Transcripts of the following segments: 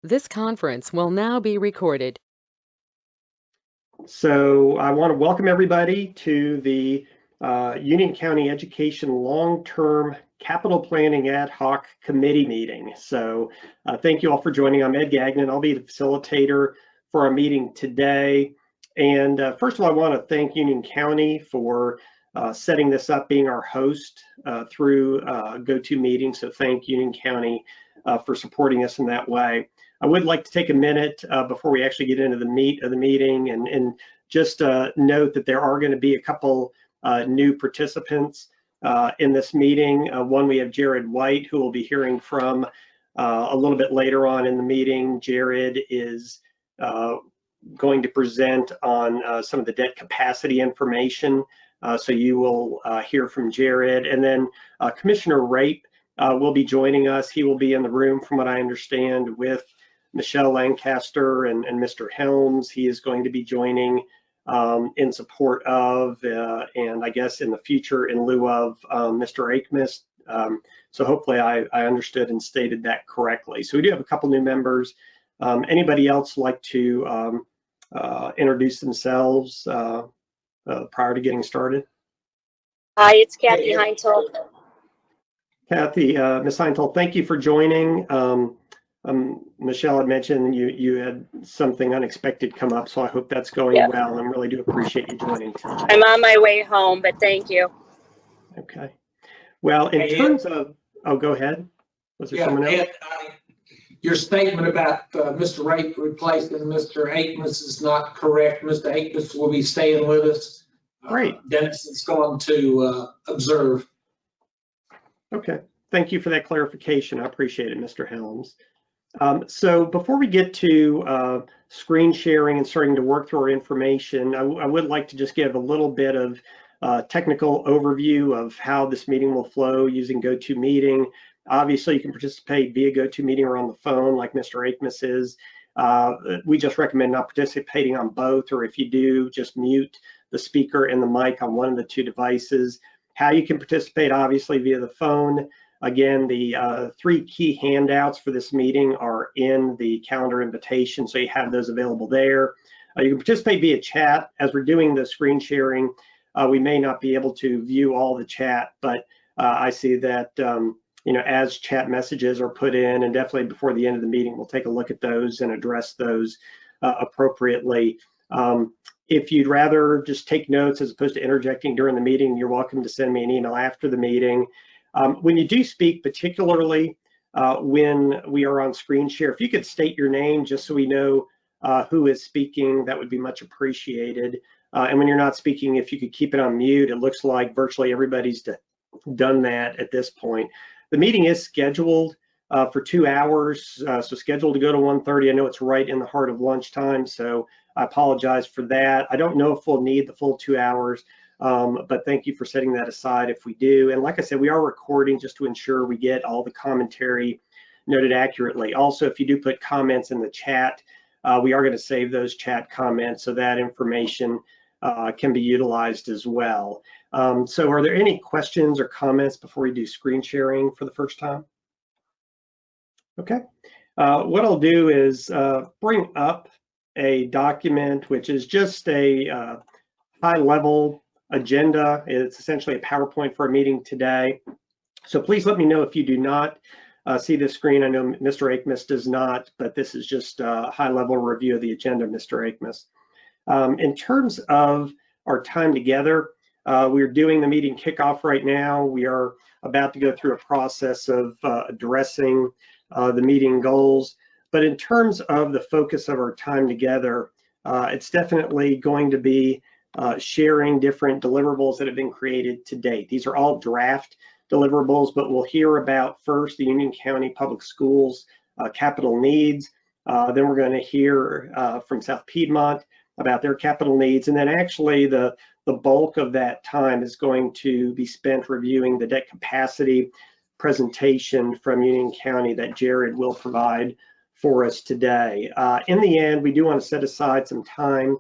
This conference will now be recorded. So I want to welcome everybody to the Union County Education Long-Term Capital Planning Ad Hoc Committee meeting. So thank you all for joining. I'm Ed Gagnon. I'll be the facilitator for our meeting today. And first of all, I want to thank Union County for setting this up, being our host through GoToMeeting. So thank Union County for supporting us in that way. I would like to take a minute before we actually get into the meat of the meeting and just note that there are going to be a couple new participants in this meeting. One, we have Jared White, who we'll be hearing from a little bit later on in the meeting. Jared is going to present on some of the debt capacity information. So you will hear from Jared. And then Commissioner Rape will be joining us. He will be in the room, from what I understand, with Michelle Lancaster and Mr. Helms. He is going to be joining in support of, and I guess in the future in lieu of Mr. Akmus. So hopefully I understood and stated that correctly. So we do have a couple new members. Anybody else like to introduce themselves prior to getting started? Hi, it's Kathy Heintel. Kathy, Ms. Heintel, thank you for joining. Michelle had mentioned you had something unexpected come up, so I hope that's going well, and really do appreciate you joining today. I'm on my way home, but thank you. Okay. Well, in terms of, oh, go ahead. Was there someone else? Ed, your statement about Mr. Rape replacing Mr. Akmus is not correct. Mr. Akmus will be staying with us. Great. Dennis is going to observe. Okay. Thank you for that clarification. I appreciate it, Mr. Helms. So before we get to screen sharing and starting to work through our information, I would like to just give a little bit of technical overview of how this meeting will flow using GoToMeeting. Obviously, you can participate via GoToMeeting or on the phone like Mr. Akmus is. We just recommend not participating on both, or if you do, just mute the speaker and the mic on one of the two devices. How you can participate, obviously, via the phone. Again, the three key handouts for this meeting are in the calendar invitation, so you have those available there. You can participate via chat. As we're doing the screen sharing, we may not be able to view all the chat, but I see that as chat messages are put in, and definitely before the end of the meeting, we'll take a look at those and address those appropriately. If you'd rather just take notes as opposed to interjecting during the meeting, you're welcome to send me an email after the meeting. When you do speak, particularly when we are on screen share, if you could state your name just so we know who is speaking, that would be much appreciated. And when you're not speaking, if you could keep it on mute. It looks like virtually everybody's done that at this point. The meeting is scheduled for 2 hours, so scheduled to go to 1:30. I know it's right in the heart of lunchtime, so I apologize for that. I don't know if we'll need the full 2 hours. But thank you for setting that aside if we do. And like I said, we are recording just to ensure we get all the commentary noted accurately. Also, if you do put comments in the chat, we are going to save those chat comments so that information can be utilized as well. So are there any questions or comments before we do screen sharing for the first time? Okay. What I'll do is bring up a document, which is just a high-level agenda. It's essentially a PowerPoint for a meeting today. So please let me know if you do not see this screen. I know Mr. Akmus does not, but this is just a high-level review of the agenda, Mr. Akmus. In terms of our time together, we're doing the meeting kickoff right now. We are about to go through a process of addressing the meeting goals. But in terms of the focus of our time together, it's definitely going to be sharing different deliverables that have been created to date. These are all draft deliverables, but we'll hear about first the Union County Public Schools capital needs. Then we're going to hear from South Piedmont about their capital needs. And then actually the bulk of that time is going to be spent reviewing the debt capacity presentation from Union County that Jared will provide for us today. In the end, we do want to set aside some time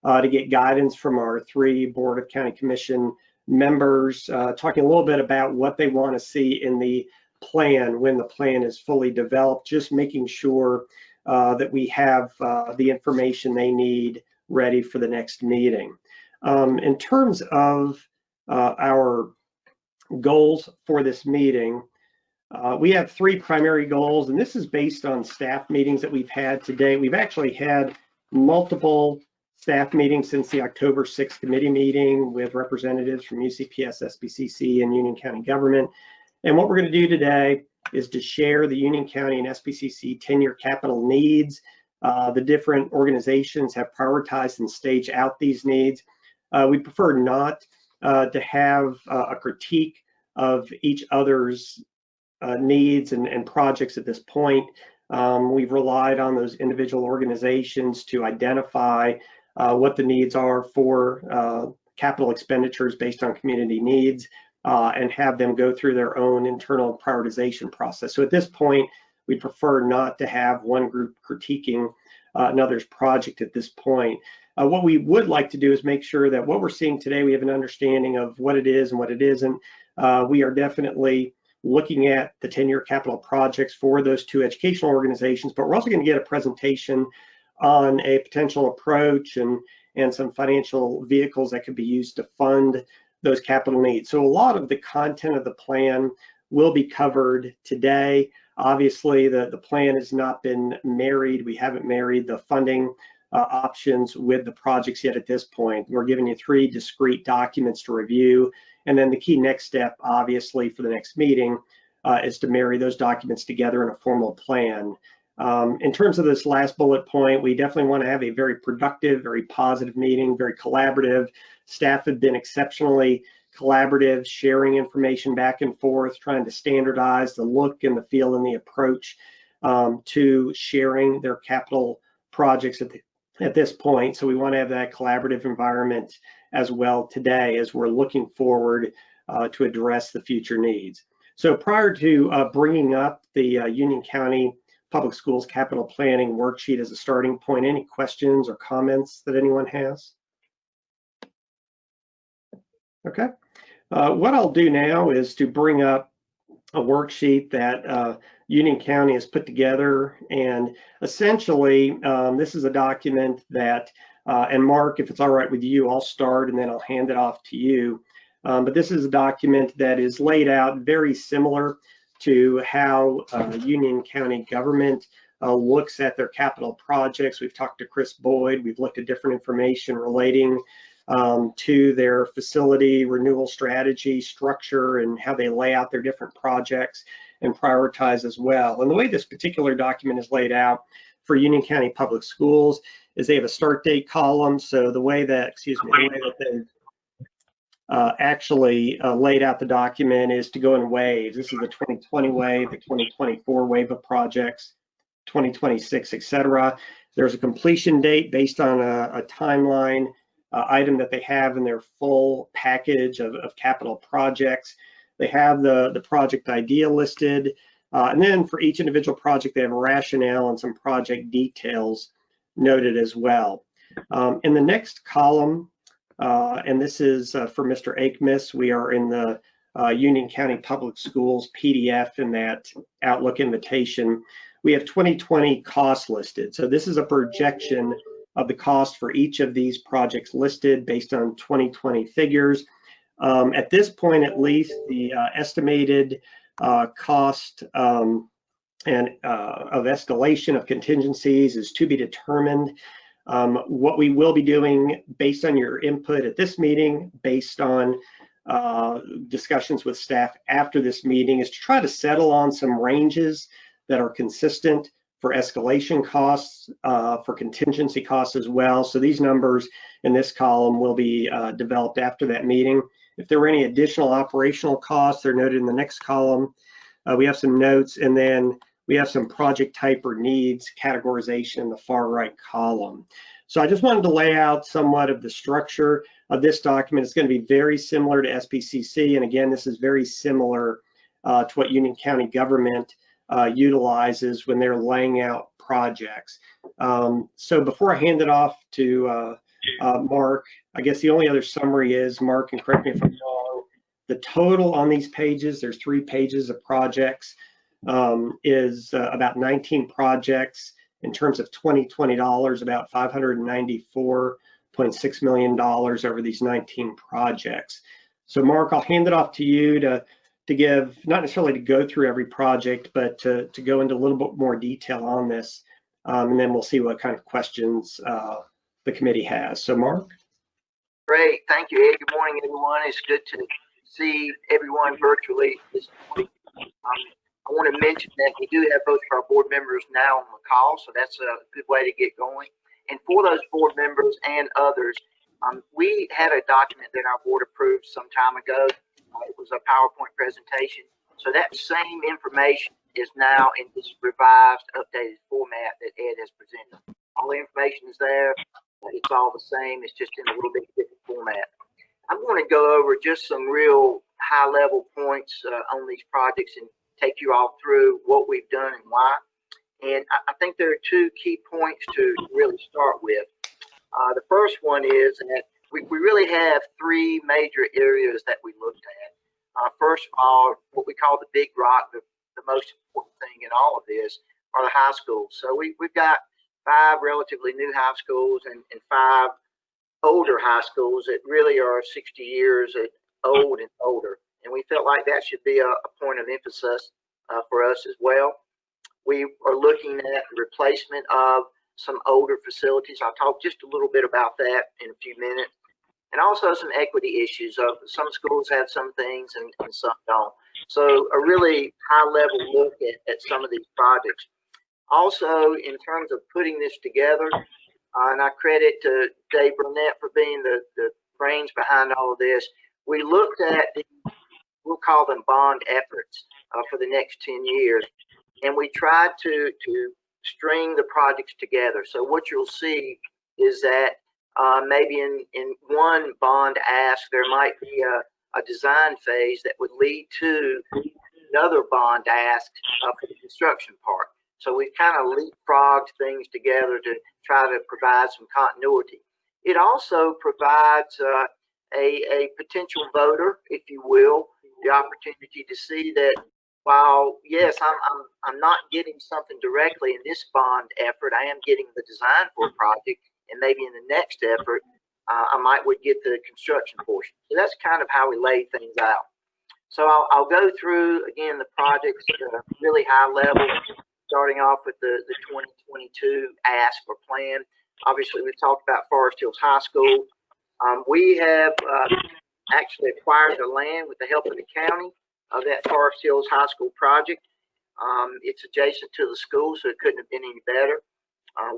to get guidance from our three Board of County Commission members, talking a little bit about what they want to see in the plan when the plan is fully developed, just making sure that we have the information they need ready for the next meeting. In terms of our goals for this meeting, we have 3 primary goals, and this is based on staff meetings that we've had today. We've actually had multiple staff meetings since the October 6th committee meeting with representatives from UCPS, SBCC, and Union County government. And what we're going to do today is to share the Union County and SBCC 10-year capital needs. The different organizations have prioritized and staged out these needs. We prefer not to have a critique of each other's needs and projects at this point. We've relied on those individual organizations to identify what the needs are for capital expenditures based on community needs and have them go through their own internal prioritization process. So at this point, we prefer not to have one group critiquing another's project at this point. What we would like to do is make sure that what we're seeing today, we have an understanding of what it is and what it isn't. We are definitely looking at the 10-year capital projects for those 2 educational organizations, but we're also going to get a presentation on a potential approach and some financial vehicles that could be used to fund those capital needs. So a lot of the content of the plan will be covered today. Obviously, the plan has not been married. We haven't married the funding options with the projects yet at this point. We're giving you 3 discrete documents to review. And then the key next step, obviously, for the next meeting is to marry those documents together in a formal plan. In terms of this last bullet point, we definitely want to have a very productive, very positive meeting, very collaborative. Staff have been exceptionally collaborative, sharing information back and forth, trying to standardize the look and the feel and the approach to sharing their capital projects at this point. So we want to have that collaborative environment as well today as we're looking forward to address the future needs. So prior to bringing up the Union County Public Schools Capital Planning Worksheet as a starting point, any questions or comments that anyone has? Okay. What I'll do now is to bring up a worksheet that Union County has put together, and essentially this is a document that, and Mark, if it's all right with you, I'll start and then I'll hand it off to you. But this is a document that is laid out very similar to how Union County government looks at their capital projects. We've talked to Chris Boyd, we've looked at different information relating to their facility renewal strategy, structure, and how they lay out their different projects and prioritize as well. And the way this particular document is laid out for Union County Public Schools is they have a start date column. So the way that, the way that they've actually laid out the document is to go in waves. This is the 2020 wave, the 2024 wave of projects, 2026, etc. There's a completion date based on a timeline item that they have in their full package of capital projects. They have the project idea listed, and then for each individual project, they have a rationale and some project details noted as well. In the next column, and this is for Mr. Akmis, we are in the Union County Public Schools PDF in that Outlook invitation. We have 2020 costs listed. So this is a projection of the cost for each of these projects listed based on 2020 figures. At this point, at least, the estimated cost of escalation of contingencies is to be determined. What we will be doing based on your input at this meeting, based on discussions with staff after this meeting, is to try to settle on some ranges that are consistent for escalation costs, for contingency costs as well. So these numbers in this column will be developed after that meeting. If there were any additional operational costs, they're noted in the next column. We have some notes, and then we have some project type or needs categorization in the far right column. So I just wanted to lay out somewhat of the structure of this document. It's going to be very similar to SBCC, and again, this is very similar to what Union County government utilizes when they're laying out projects. So before I hand it off to Mark, I guess the only other summary is, Mark, and correct me if I'm wrong, the total on these pages, there's 3 pages of projects, is about 19 projects, in terms of 2020 dollars, about $594.6 million over these 19 projects. So Mark, I'll hand it off to you to give, not necessarily to go through every project, but to go into a little bit more detail on this. And then we'll see what kind of questions the committee has. So Mark? Great, thank you, Ed. Good morning, everyone. It's good to see everyone virtually this morning. I want to mention that we do have both of our board members now on the call, so that's a good way to get going. And for those board members and others, we had a document that our board approved some time ago. It was a PowerPoint presentation. So that same information is now in this revised, updated format that Ed has presented. All the information is there. It's all the same. It's just in a little bit different format. I'm going to go over just some real high-level points on these projects and take you all through what we've done and why. And I think there are two key points to really start with. The first one is that we really have three major areas that we looked at. First of all, what we call the big rock, the most important thing in all of this are the high schools. So we've got 5 relatively new high schools and 5 older high schools that really are 60 years old and older. And we felt like that should be a point of emphasis for us as well. We are looking at the replacement of some older facilities. I'll talk just a little bit about that in a few minutes. And also some equity issues. Some schools have some things and some don't. So a really high level look at some of these projects. Also, in terms of putting this together, and I credit to Dave Burnett for being the brains behind all of this, we looked at we'll call them bond efforts for the next 10 years. And we tried to string the projects together. So what you'll see is that maybe in one bond ask, there might be a design phase that would lead to another bond ask for the construction part. So we've kind of leapfrogged things together to try to provide some continuity. It also provides a potential voter, if you will, the opportunity to see that while, yes, I'm not getting something directly in this bond effort, I am getting the design for a project, and maybe in the next effort, I would get the construction portion. So that's kind of how we lay things out. So I'll go through, again, the projects at a really high level, starting off with the 2022 ask or plan. Obviously, we've talked about Forest Hills High School. We have actually acquired the land with the help of the county of that Forest Hills High School project. It's adjacent to the school, so it couldn't have been any better.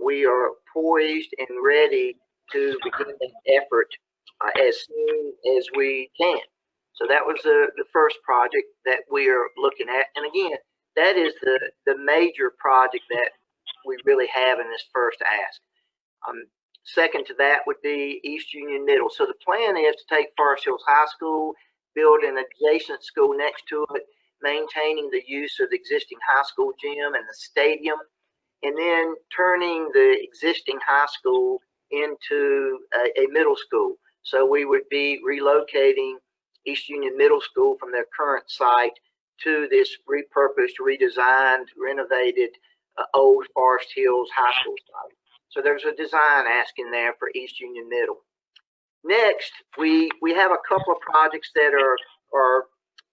We are poised and ready to begin an effort as soon as we can. So that was the first project that we are looking at. And again, that is the major project that we really have in this first ask. Second to that would be East Union Middle. So the plan is to take Forest Hills High School, build an adjacent school next to it, maintaining the use of the existing high school gym and the stadium, and then turning the existing high school into a middle school. So we would be relocating East Union Middle School from their current site to this repurposed, redesigned, renovated old Forest Hills High School site. So there's a design ask in there for East Union Middle. Next, we have a couple of projects that are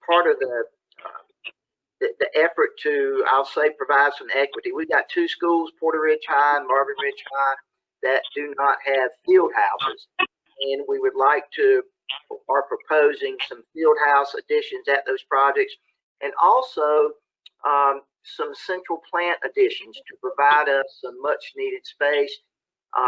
part of the effort to, I'll say, provide some equity. We've got 2 schools, Porter Ridge High and Marvin Ridge High, that do not have field houses. And we would like to, are proposing some field house additions at those projects, and also some central plant additions to provide us some much needed space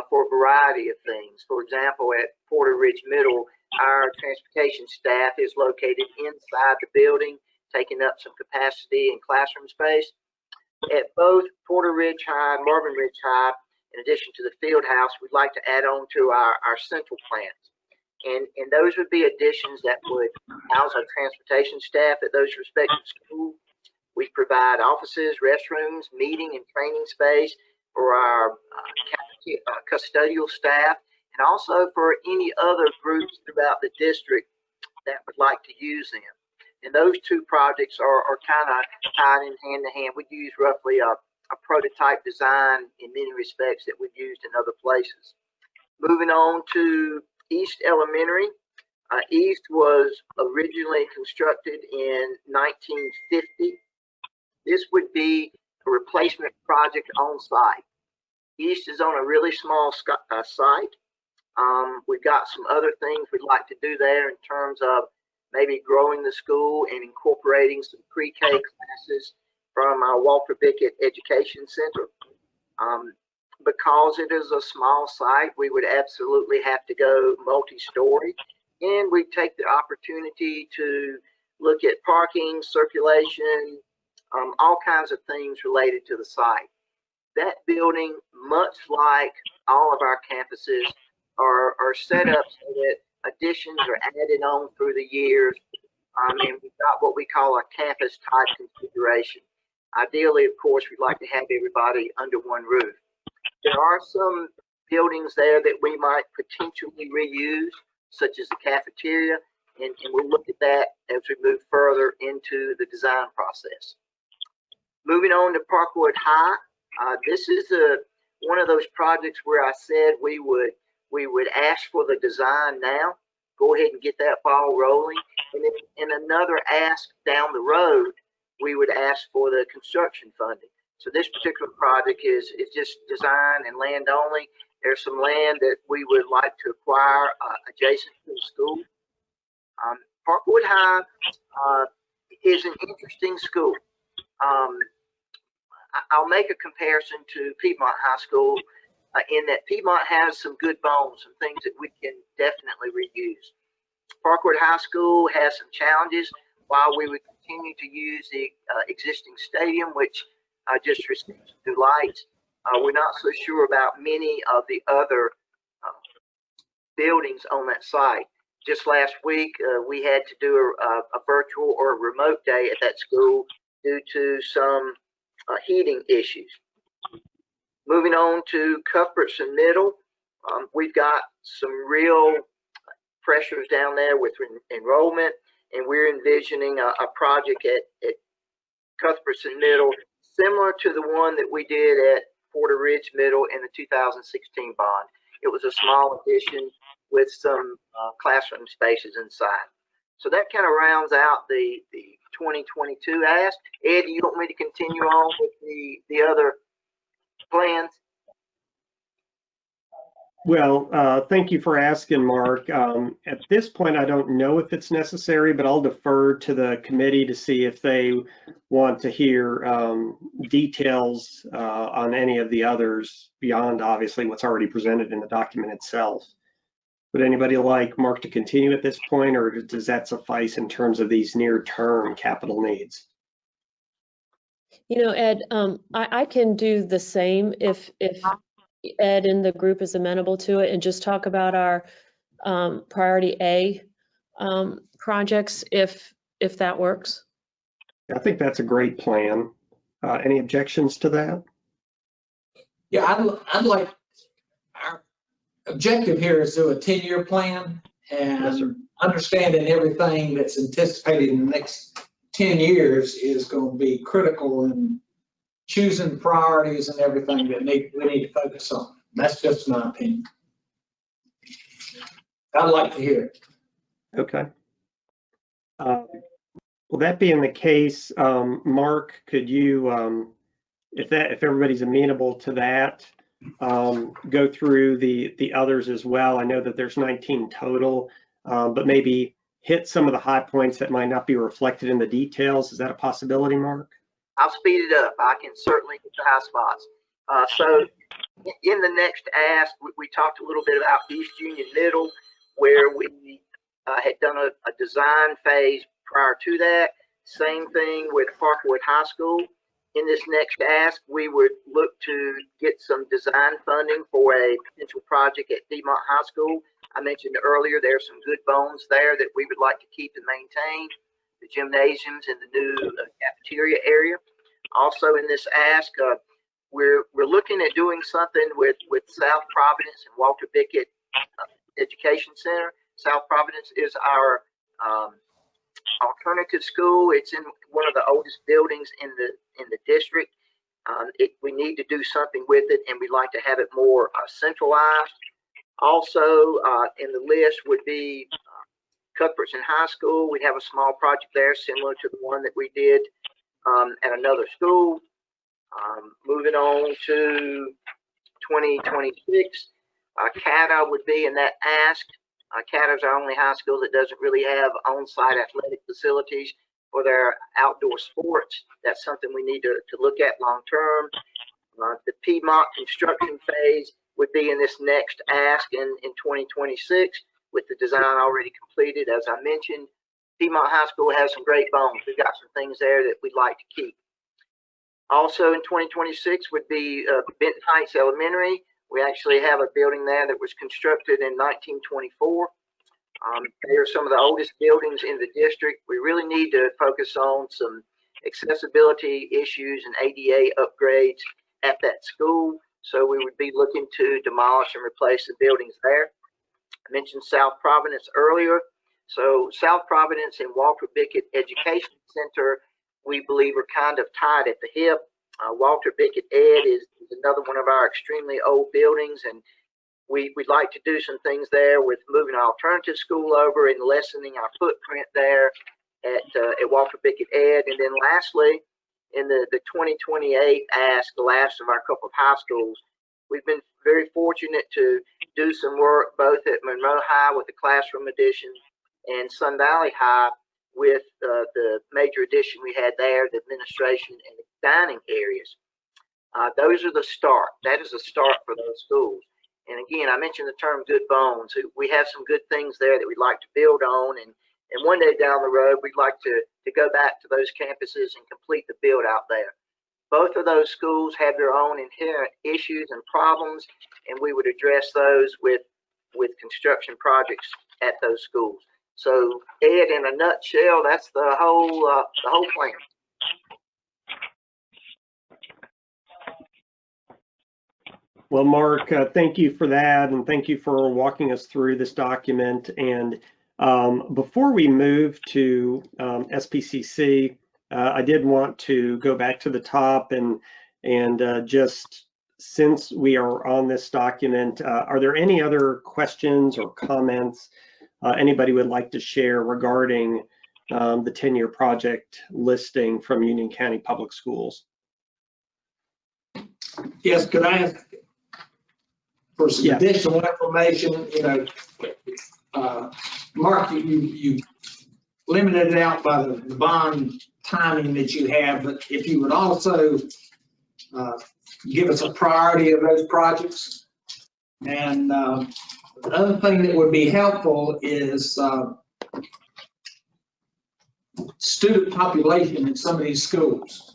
for a variety of things. For example, at Porter Ridge Middle, our transportation staff is located inside the building, taking up some capacity and classroom space. At both Porter Ridge High and Marvin Ridge High, in addition to the field house, we'd like to add on to our central plants. And those would be additions that would house our transportation staff at those respective schools. We provide offices, restrooms, meeting and training space for our custodial staff, and also for any other groups throughout the district that would like to use them. And those 2 projects are kind of tied in hand to hand. We use roughly a a prototype design in many respects that we've used in other places. Moving on to East Elementary. East was originally constructed in 1950. This would be a replacement project on site. East is on a really small site. We've got some other things we'd like to do there in terms of maybe growing the school and incorporating some pre-K classes from our Walter Bickett Education Center. Because it is a small site, we would absolutely have to go multi-story, and we take the opportunity to look at parking, circulation, all kinds of things related to the site. That building, much like all of our campuses, are set up so that additions are added on through the years, and we've got what we call a campus type configuration. Ideally, of course, we'd like to have everybody under one roof. There are some buildings there that we might potentially reuse, such as the cafeteria, and we'll look at that as we move further into the design process. Moving on to Parkwood High, this is one of those projects where I said we would ask for the design now, go ahead and get that ball rolling, and then in another ask down the road, we would ask for the construction funding. So this particular project is just design and land only. There's some land that we would like to acquire adjacent to the school. Parkwood High is an interesting school. I'll make a comparison to Piedmont High School in that Piedmont has some good bones, some things that we can definitely reuse. Parkwood High School has some challenges. While we would continue to use the existing stadium, which just received new lights, we're not so sure about many of the other buildings on that site. Just last week, we had to do a virtual or a remote day at that school due to some heating issues. Moving on to Cuthbertson Middle, we've got some real pressures down there with enrollment, and we're envisioning a project at Cuthbertson Middle similar to the one that we did at Porter Ridge Middle in the 2016 bond. It was a small addition with some classroom spaces inside. So that kind of rounds out the 2022 ask. Ed, do you want me to continue on with the other plans? Well, thank you for asking, Mark. At this point, I don't know if it's necessary, but I'll defer to the committee to see if they want to hear details on any of the others beyond, obviously, what's already presented in the document itself. Would anybody like Mark to continue at this point, or does that suffice in terms of these near-term capital needs? You know, Ed, I can do the same if Ed and the group is amenable to it, and just talk about our priority A projects if that works. I think that's a great plan. Any objections to that? Yeah, I'd like, our objective here is to do a 10-year plan, and Yes, sir. understanding everything that's anticipated in the next 10 years is going to be critical in choosing priorities and everything that we need to focus on. That's just my opinion. I'd like to hear it. Okay. Well, that being the case, Mark, could you, if everybody's amenable to that, go through the others as well? I know that there's 19 total, but maybe hit some of the high points that might not be reflected in the details. Is that a possibility, Mark? I'll speed it up. I can certainly get the high spots. So in the next ask, we talked a little bit about East Union Middle, where we had done a design phase prior to that. Same thing with Parkwood High School. In this next ask, we would look to get some design funding for a potential project at Piedmont High School. I mentioned earlier there's some good bones there that we would like to keep and maintain, the gymnasiums and the new cafeteria area. Also in this ask, we're looking at doing something with South Providence and Walter Bickett Education Center. South Providence is our alternative school. It's in one of the oldest buildings in the district. We need to do something with it, and we'd like to have it more centralized. Also, in the list would be Cuthbertson High School. We have a small project there similar to the one that we did at another school. Moving on to 2026, CATA would be in that ask. CATA is our only high school that doesn't really have on-site athletic facilities for their outdoor sports. That's something we need to look at long term. The Piedmont construction phase would be in this next ask in 2026 with the design already completed. As I mentioned, Piedmont High School has some great bones. We've got some things there that we'd like to keep. Also in 2026 would be Benton Heights Elementary. We actually have a building there that was constructed in 1924. They are some of the oldest buildings in the district. We really need to focus on some accessibility issues and ADA upgrades at that school. So we would be looking to demolish and replace the buildings there. I mentioned South Providence earlier. So South Providence and Walter Bickett Education Center, we believe, are kind of tied at the hip. Walter Bickett Ed is another one of our extremely old buildings, and we'd like to do some things there with moving our alternative school over and lessening our footprint there at Walter Bickett Ed. And then lastly, in the 2028 ask, the last of our couple of high schools, we've been very fortunate to do some work both at Monroe High with the classroom addition and Sun Valley High with the major addition we had there, the administration and the dining areas. Those are the start. That is a start for those schools. And again, I mentioned the term good bones. We have some good things there that we'd like to build on, and one day down the road, we'd like to go back to those campuses and complete the build out there. Both of those schools have their own inherent issues and problems, and we would address those with construction projects at those schools. So, Ed, in a nutshell, that's the whole plan. Well, Mark, thank you for that, and thank you for walking us through this document. And before we move to SPCC, I did want to go back to the top and just, since we are on this document, are there any other questions or comments anybody would like to share regarding the 10-year project listing from Union County Public Schools? Yes, could I ask for some additional information? You know, Mark, you limited it out by the bond timing that you have, but if you would also give us a priority of those projects. And the other thing that would be helpful is student population in some of these schools.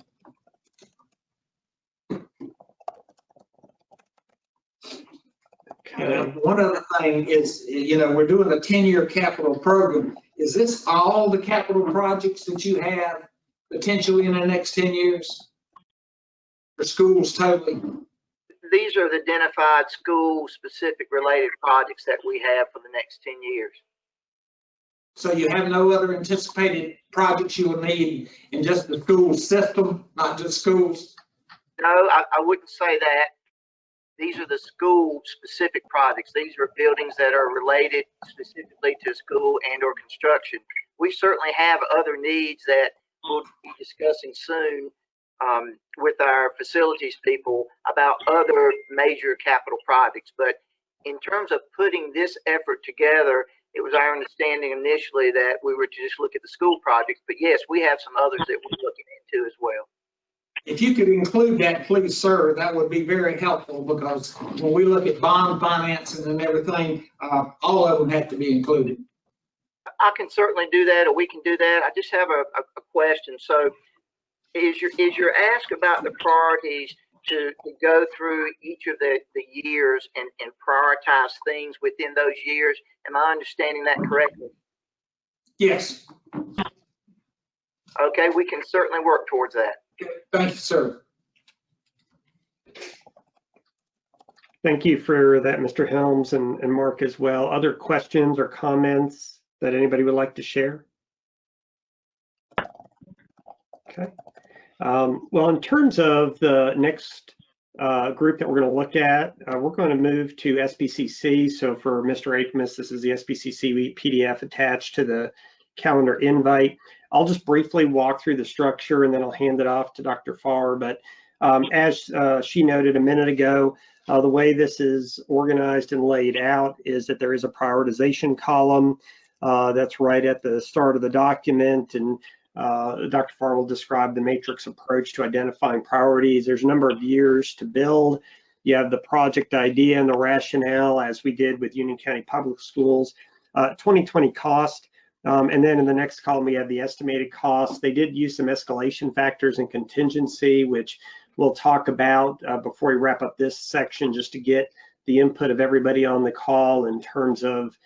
And one other thing is, you know, we're doing a 10-year capital program. Is this all the capital projects that you have potentially in the next 10 years for schools totally? These are the identified school-specific related projects that we have for the next 10 years. So you have no other anticipated projects you will need in just the school system, not just schools? No, I wouldn't say that. These are the school-specific projects. These are buildings that are related specifically to school and or construction. We certainly have other needs that we'll be discussing soon with our facilities people about other major capital projects. But in terms of putting this effort together, it was our understanding initially that we were to just look at the school projects. But yes, we have some others that we're looking into as well. If you could include that, please, sir, that would be very helpful, because when we look at bond financing and everything, all of them have to be included. I can certainly do that, or we can do that. I just have a question. So is your ask about the priorities to go through each of the years and prioritize things within those years? Am I understanding that correctly? Yes. Okay, we can certainly work towards that. Thank you, sir. Thank you for that, Mr. Helms, and Mark as well. Other questions or comments that anybody would like to share? Okay. Well, in terms of the next group that we're going to look at, we're going to move to SBCC. So for Mr. Akmus, this is the SBCC PDF attached to the calendar invite. I'll just briefly walk through the structure and then I'll hand it off to Dr. Farr. But as she noted a minute ago, the way this is organized and laid out is that there is a prioritization column that's right at the start of the document, and Dr. Farr will describe the matrix approach to identifying priorities. There's a number of years to build. You have the project idea and the rationale, as we did with Union County Public Schools, 2020 cost, and then in the next column we have the estimated cost. They did use some escalation factors and contingency, which we'll talk about before we wrap up this section, just to get the input of everybody on the call in terms of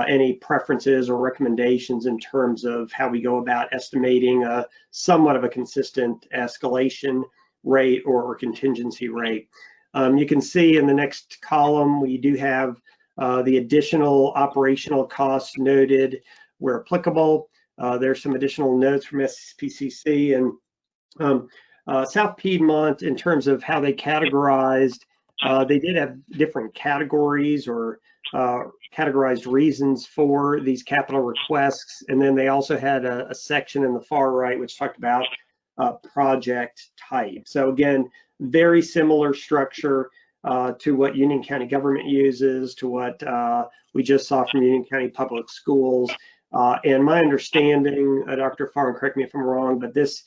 any preferences or recommendations in terms of how we go about estimating somewhat of a consistent escalation rate or contingency rate. You can see in the next column, we do have the additional operational costs noted where applicable. There's some additional notes from SPCC, and South Piedmont, in terms of how they categorized, they did have different categories or categorized reasons for these capital requests. And then they also had a section in the far right which talked about project type. So again, very similar structure to what Union County government uses, to what we just saw from Union County Public Schools. And my understanding, Dr. Farr, correct me if I'm wrong, but this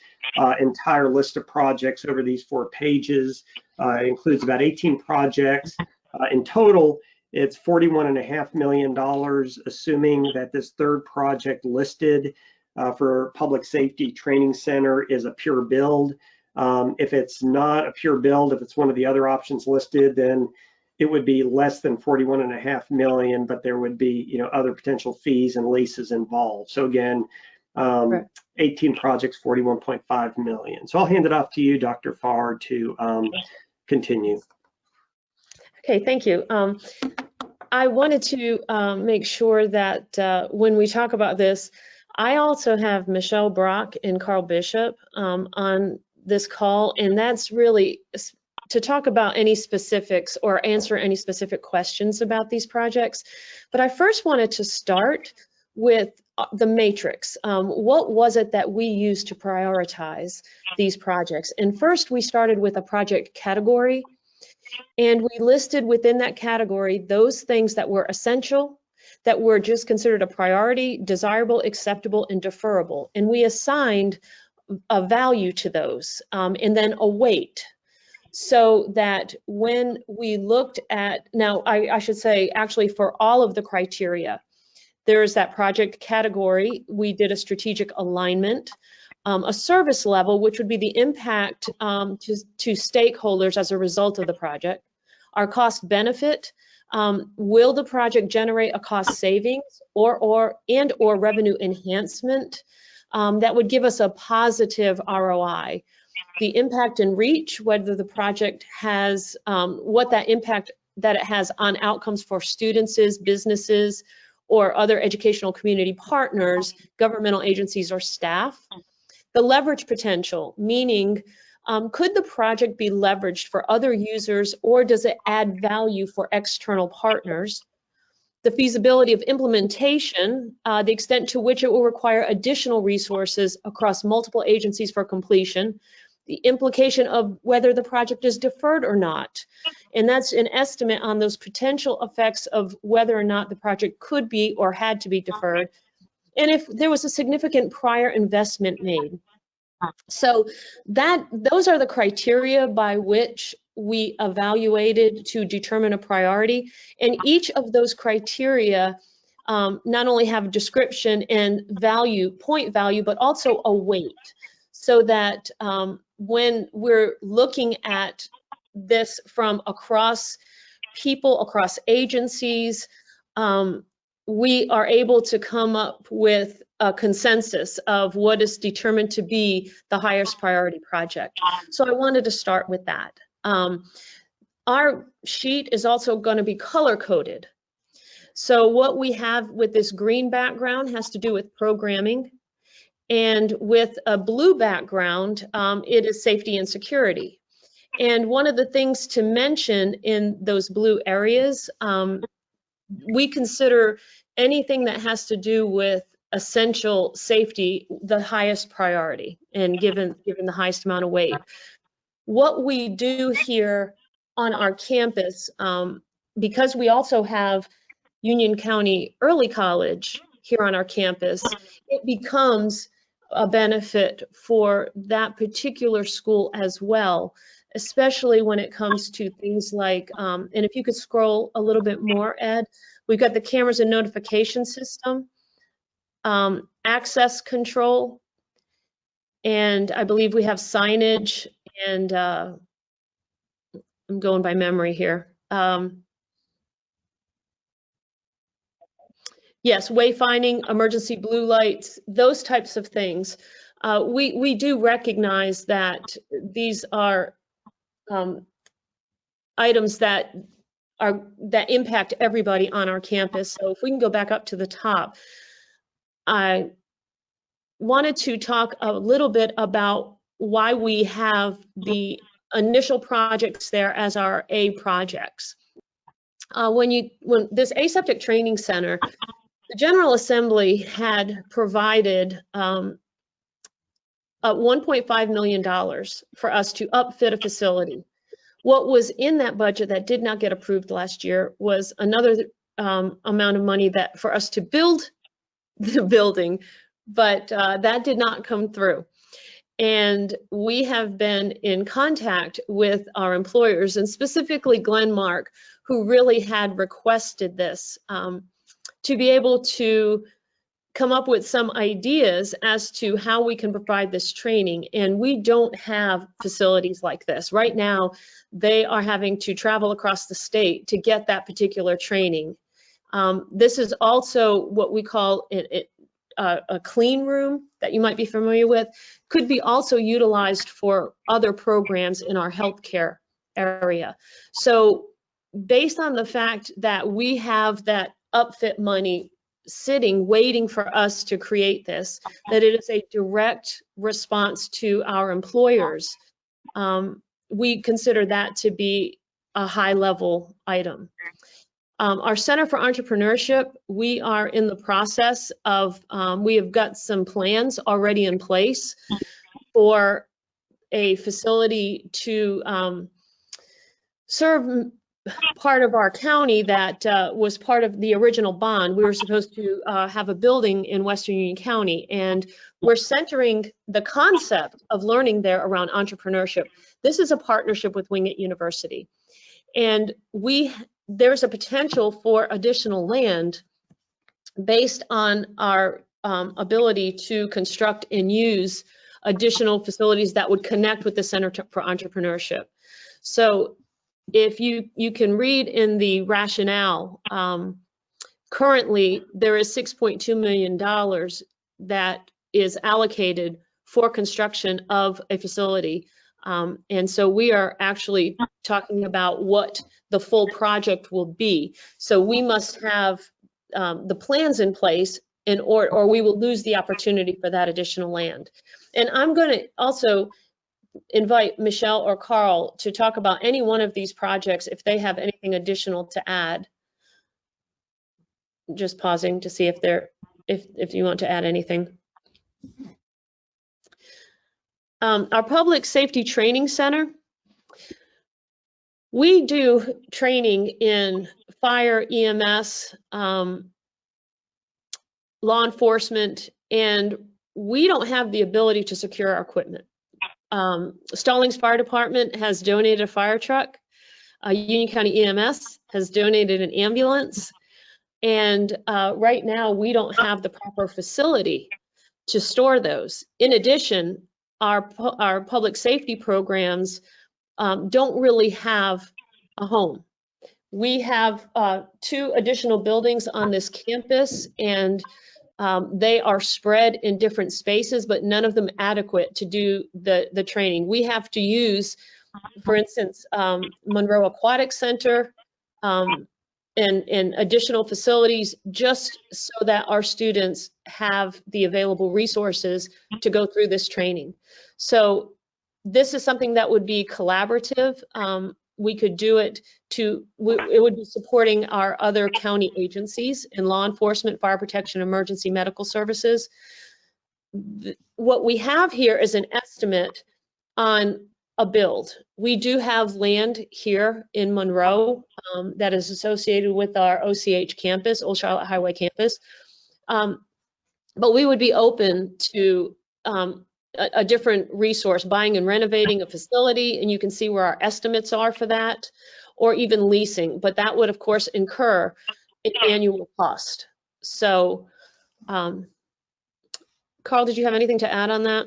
entire list of projects over these 4 pages includes about 18 projects. In total, it's $41.5 million, assuming that this third project listed for Public Safety Training Center is a pure build. If it's not a pure build, if it's one of the other options listed, then it would be less than $41.5 million, but there would be, other potential fees and leases involved. So again, 18 projects, $41.5 million. So I'll hand it off to you, Dr. Farr, to continue. Okay, thank you. I wanted to make sure that when we talk about this, I also have Michelle Brock and Carl Bishop on this call, and that's really to talk about any specifics or answer any specific questions about these projects. But I first wanted to start with the matrix. What was it that we used to prioritize these projects? And first we started with a project category, and we listed within that category those things that were essential, that were just considered a priority, desirable, acceptable, and deferrable. And we assigned a value to those, and then a weight, so that when we looked at, now I should say actually for all of the criteria, there's that project category, we did a strategic alignment, a service level, which would be the impact to stakeholders as a result of the project, our cost benefit, will the project generate a cost savings or revenue enhancement that would give us a positive ROI. The impact and reach, whether the project has, what that impact that it has on outcomes for students, businesses, or other educational community partners, governmental agencies, or staff. The leverage potential, meaning could the project be leveraged for other users, or does it add value for external partners? The feasibility of implementation, the extent to which it will require additional resources across multiple agencies for completion, the implication of whether the project is deferred or not. And that's an estimate on those potential effects of whether or not the project could be or had to be deferred, and if there was a significant prior investment made. So those are the criteria by which we evaluated to determine a priority. And each of those criteria not only have description and value, point value, but also a weight, so that when we're looking at this from across people, across agencies, we are able to come up with a consensus of what is determined to be the highest priority project. So I wanted to start with that. Our sheet is also going to be color coded. So what we have with this green background has to do with programming, And with a blue background, it is safety and security. And one of the things to mention in those blue areas, we consider anything that has to do with essential safety the highest priority and given the highest amount of weight. What we do here on our campus, because we also have Union County Early College here on our campus, it becomes a benefit for that particular school as well, especially when it comes to things like, and if you could scroll a little bit more, Ed, we've got the cameras and notification system, access control, and I believe we have signage, and I'm going by memory here. Yes, wayfinding, emergency blue lights, those types of things. We do recognize that these are items that impact everybody on our campus. So if we can go back up to the top, I wanted to talk a little bit about why we have the initial projects there as our A projects. When this aseptic training center, the General Assembly had provided $1.5 million for us to upfit a facility. What was in that budget that did not get approved last year was another amount of money that for us to build the building, but that did not come through. And we have been in contact with our employers, and specifically Glenmark, who really had requested this, to be able to come up with some ideas as to how we can provide this training. And we don't have facilities like this. Right now, they are having to travel across the state to get that particular training. This is also what we call a clean room that you might be familiar with, could be also utilized for other programs in our healthcare area. So based on the fact that we have that upfit money sitting, waiting for us to create this, that it is a direct response to our employers, we consider that to be a high-level item. Our Center for Entrepreneurship, we are in the process of, we have got some plans already in place for a facility to serve part of our county that was part of the original bond. We were supposed to have a building in Western Union County, and we're centering the concept of learning there around entrepreneurship. This is a partnership with Wingate University, and there's a potential for additional land based on our ability to construct and use additional facilities that would connect with the Center for Entrepreneurship. So if you can read in the rationale, currently there is $6.2 million that is allocated for construction of a facility. And so we are actually talking about what the full project will be. So we must have the plans in place or we will lose the opportunity for that additional land. And I'm going to also invite Michelle or Carl to talk about any one of these projects if they have anything additional to add. Just pausing to see if you want to add anything. Our Public Safety Training Center, we do training in fire, EMS, law enforcement, and we don't have the ability to secure our equipment. Stallings Fire Department has donated a fire truck. Union County EMS has donated an ambulance. And right now, we don't have the proper facility to store those. In addition, our public safety programs don't really have a home. We have 2 additional buildings on this campus, and they are spread in different spaces, but none of them adequate to do the training. We have to use, for instance, Monroe Aquatic Center and additional facilities just so that our students have the available resources to go through this training. So this is something that would be collaborative. We could do it it would be supporting our other county agencies in law enforcement, fire protection, emergency medical services. What we have here is an estimate on a build. We do have land here in Monroe that is associated with our OCH campus, Old Charlotte Highway campus. But we would be open to a different resource, buying and renovating a facility, and you can see where our estimates are for that, or even leasing. But that would, of course, incur an annual cost. So, Carl, did you have anything to add on that?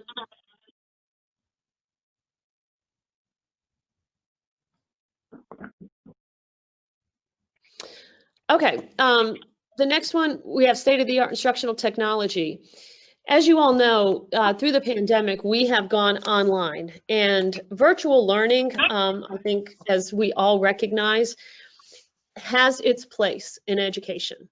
Okay, the next one, we have state-of-the-art instructional technology. As you all know, through the pandemic, we have gone online, and virtual learning, I think, as we all recognize, has its place in education.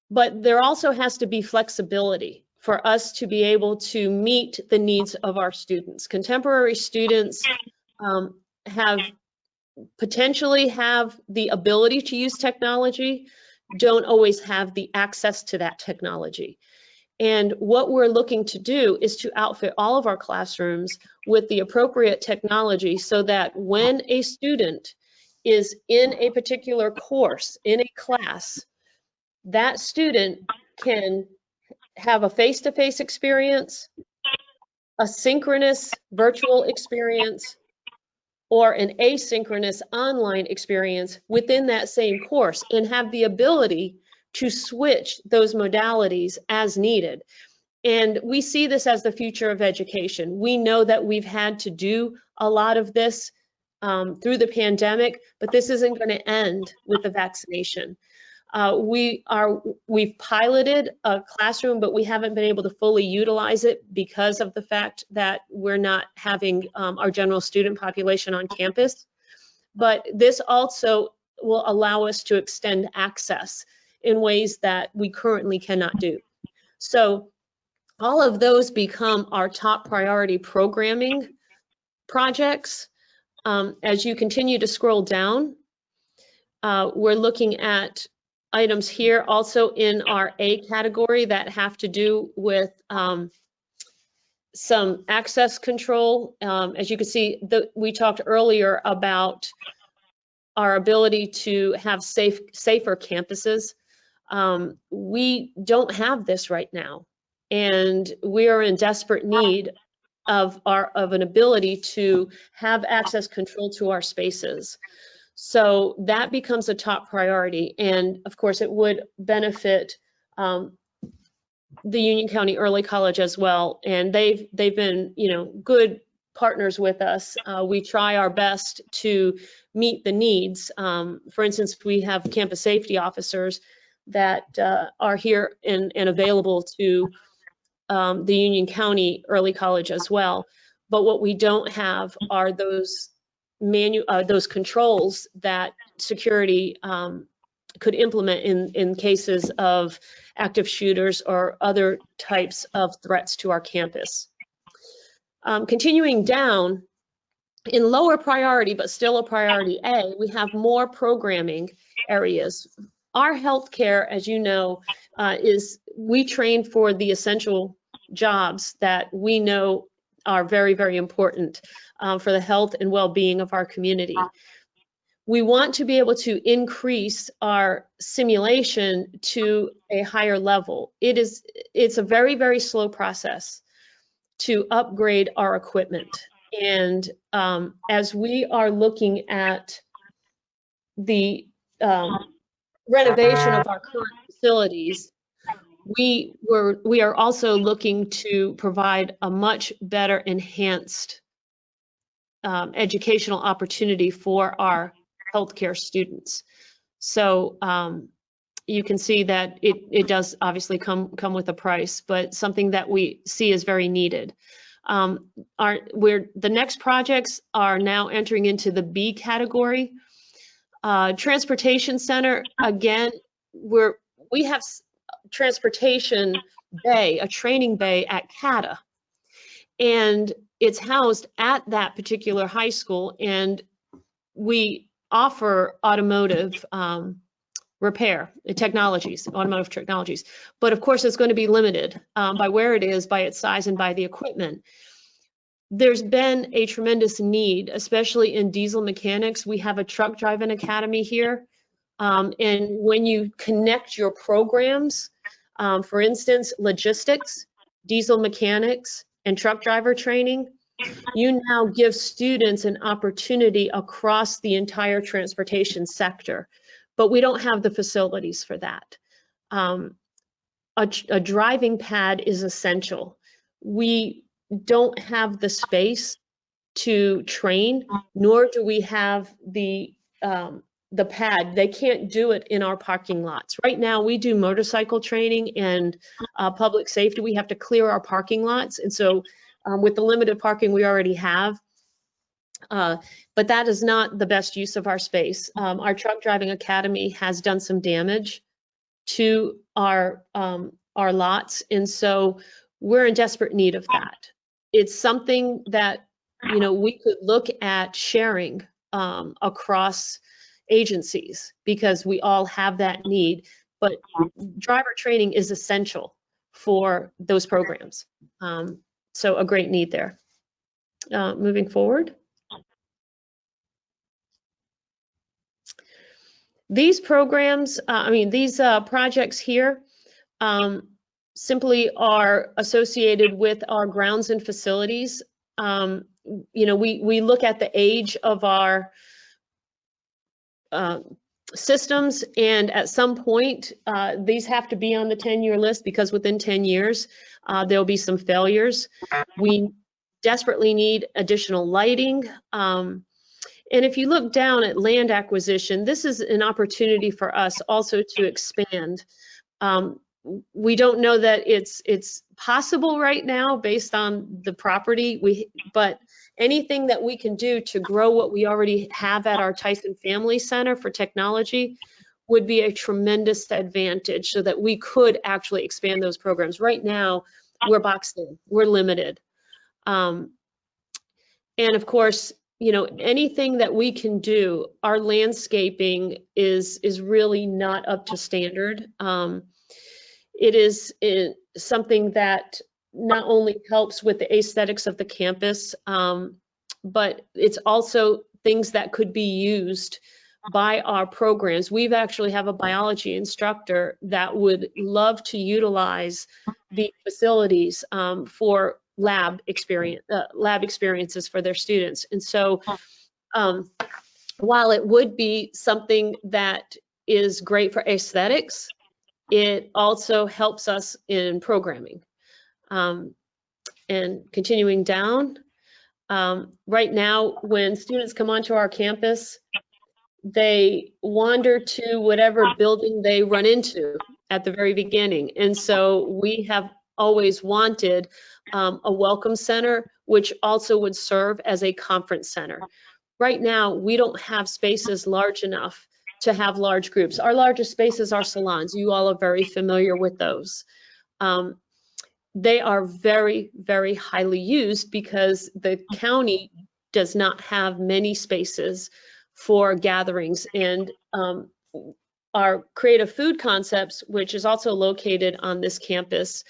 But there also has to be flexibility for us to be able to meet the needs of our students. Contemporary students potentially have the ability to use technology, don't always have the access to that technology. And what we're looking to do is to outfit all of our classrooms with the appropriate technology so that when a student is in a particular course, in a class, that student can have a face-to-face experience, a synchronous virtual experience, or an asynchronous online experience within that same course, and have the ability to switch those modalities as needed. And we see this as the future of education. We know that we've had to do a lot of this through the pandemic, but this isn't going to end with the vaccination. We've piloted a classroom, but we haven't been able to fully utilize it because of the fact that we're not having our general student population on campus. But this also will allow us to extend access in ways that we currently cannot do. So all of those become our top priority programming projects. As you continue to scroll down, we're looking at items here also in our A category that have to do with some access control. As you can see, we talked earlier about our ability to have safer campuses. We don't have this right now, and we are in desperate need of an ability to have access control to our spaces. So that becomes a top priority, and of course it would benefit the Union County Early College as well, and they've been, good partners with us. We try our best to meet the needs. For instance, we have campus safety officers that are here and available to the Union County Early College as well. But what we don't have are those controls that security could implement in cases of active shooters or other types of threats to our campus. Continuing down, in lower priority, but still a priority A, we have more programming areas. Our healthcare, as you know, we train for the essential jobs that we know are very, very important for the health and well-being of our community. We want to be able to increase our simulation to a higher level. It's a very, very slow process to upgrade our equipment. And as we are looking at the renovation of our current facilities, we are also looking to provide a much better enhanced educational opportunity for our healthcare students. So you can see that it does obviously come with a price, but something that we see is very needed. The next projects are now entering into the B category. Transportation center, again, we have transportation bay, a training bay at CATA, and it's housed at that particular high school, and we offer automotive repair technologies, automotive technologies. But of course, it's going to be limited by where it is, by its size, and by the equipment. There's been a tremendous need, especially in diesel mechanics. We have a truck driving academy here. And when you connect your programs, for instance, logistics, diesel mechanics, and truck driver training, you now give students an opportunity across the entire transportation sector. But we don't have the facilities for that. A driving pad is essential. We don't have the space to train, nor do we have the pad. They can't do it in our parking lots. Right now, we do motorcycle training and public safety. We have to clear our parking lots. And so with the limited parking we already have, but that is not the best use of our space. Our truck driving academy has done some damage to our lots, and so we're in desperate need of that. It's something that, you know, we could look at sharing across agencies, because we all have that need, but driver training is essential for those programs. So a great need there. Moving forward. These programs, these projects here simply are associated with our grounds and facilities. You know, we look at the age of our systems, and at some point, these have to be on the 10-year list, because within 10 years, there'll be some failures. We desperately need additional lighting. And if you look down at land acquisition, this is an opportunity for us also to expand. We don't know that it's possible right now based on the property, but anything that we can do to grow what we already have at our Tyson Family Center for technology would be a tremendous advantage, so that we could actually expand those programs. Right now, we're boxed in, we're limited. And of course, you know, anything that we can do, our landscaping is really not up to standard. It is something that not only helps with the aesthetics of the campus, but it's also things that could be used by our programs. We've actually have a biology instructor that would love to utilize the facilities for lab experiences for their students. And so while it would be something that is great for aesthetics, it also helps us in programming. And continuing down, right now, when students come onto our campus, they wander to whatever building they run into at the very beginning. And so we have always wanted a welcome center, which also would serve as a conference center. Right now, we don't have spaces large enough to have large groups. Our largest spaces are salons. You all are very familiar with those. They are very, very highly used because the county does not have many spaces for gatherings. And our Creative Food Concepts, which is also located on this campus,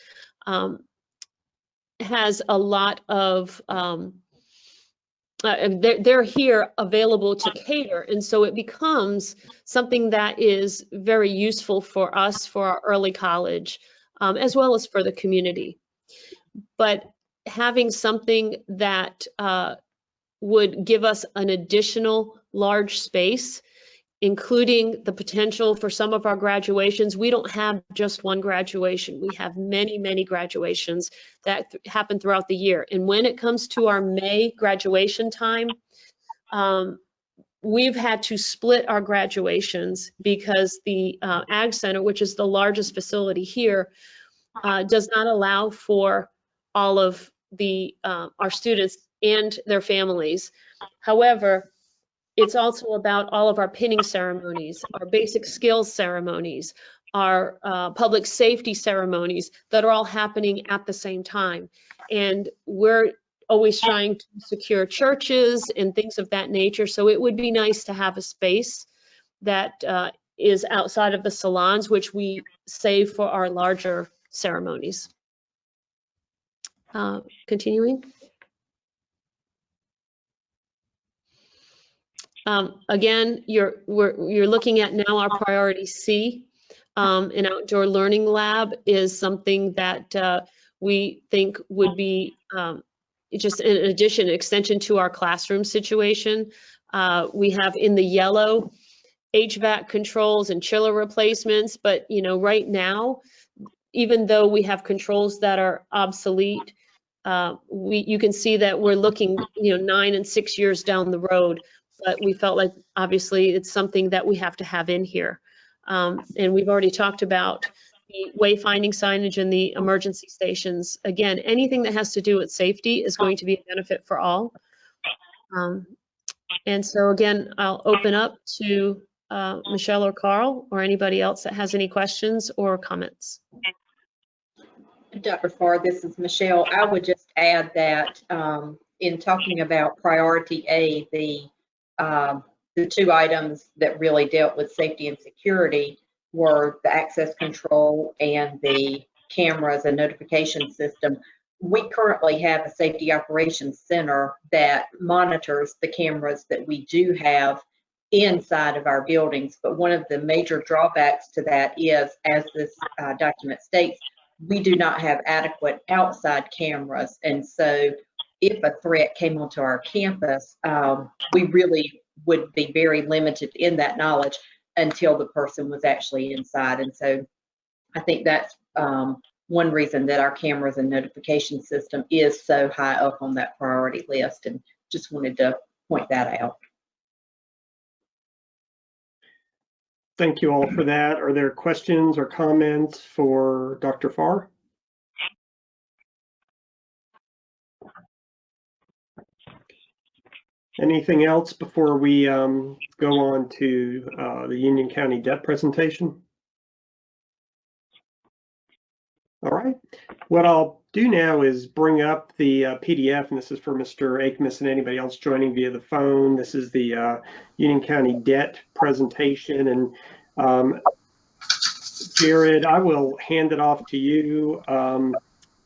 has a lot of, they're here available to cater. And so it becomes something that is very useful for us, for our early college, as well as for the community. But having something that would give us an additional large space, including the potential for some of our graduations. We don't have just one graduation. We have many, many graduations that happen throughout the year. And when it comes to our May graduation time, we've had to split our graduations because the Ag Center, which is the largest facility here, does not allow for all of the our students and their families. However, it's also about all of our pinning ceremonies, our basic skills ceremonies, our public safety ceremonies that are all happening at the same time. And we're always trying to secure churches and things of that nature. So it would be nice to have a space that is outside of the salons, which we save for our larger ceremonies. Continuing. Again, you're looking at now our priority C. An outdoor learning lab is something that we think would be just an addition, an extension to our classroom situation. We have in the yellow HVAC controls and chiller replacements, but right now, even though we have controls that are obsolete, you can see that we're looking 9 and 6 years down the road, but we felt like obviously it's something that we have to have in here. And we've already talked about the wayfinding signage and the emergency stations. Again, anything that has to do with safety is going to be a benefit for all. And so again, I'll open up to Michelle or Carl or anybody else that has any questions or comments. Dr. Farr, this is Michelle. I would just add that in talking about priority A, the two items that really dealt with safety and security were the access control and the cameras and notification system. We currently have a safety operations center that monitors the cameras that we do have inside of our buildings. But one of the major drawbacks to that is, as this document states, we do not have adequate outside cameras. And so if a threat came onto our campus, we really would be very limited in that knowledge until the person was actually inside. And so I think that's one reason that our cameras and notification system is so high up on that priority list, and just wanted to point that out. Thank you all for that. Are there questions or comments for Dr. Farr? Anything else before we go on to the Union County debt presentation? All right. What I'll do now is bring up the PDF, and this is for Mr. Akmus and anybody else joining via the phone. This is the Union County debt presentation. And Jared, I will hand it off to you,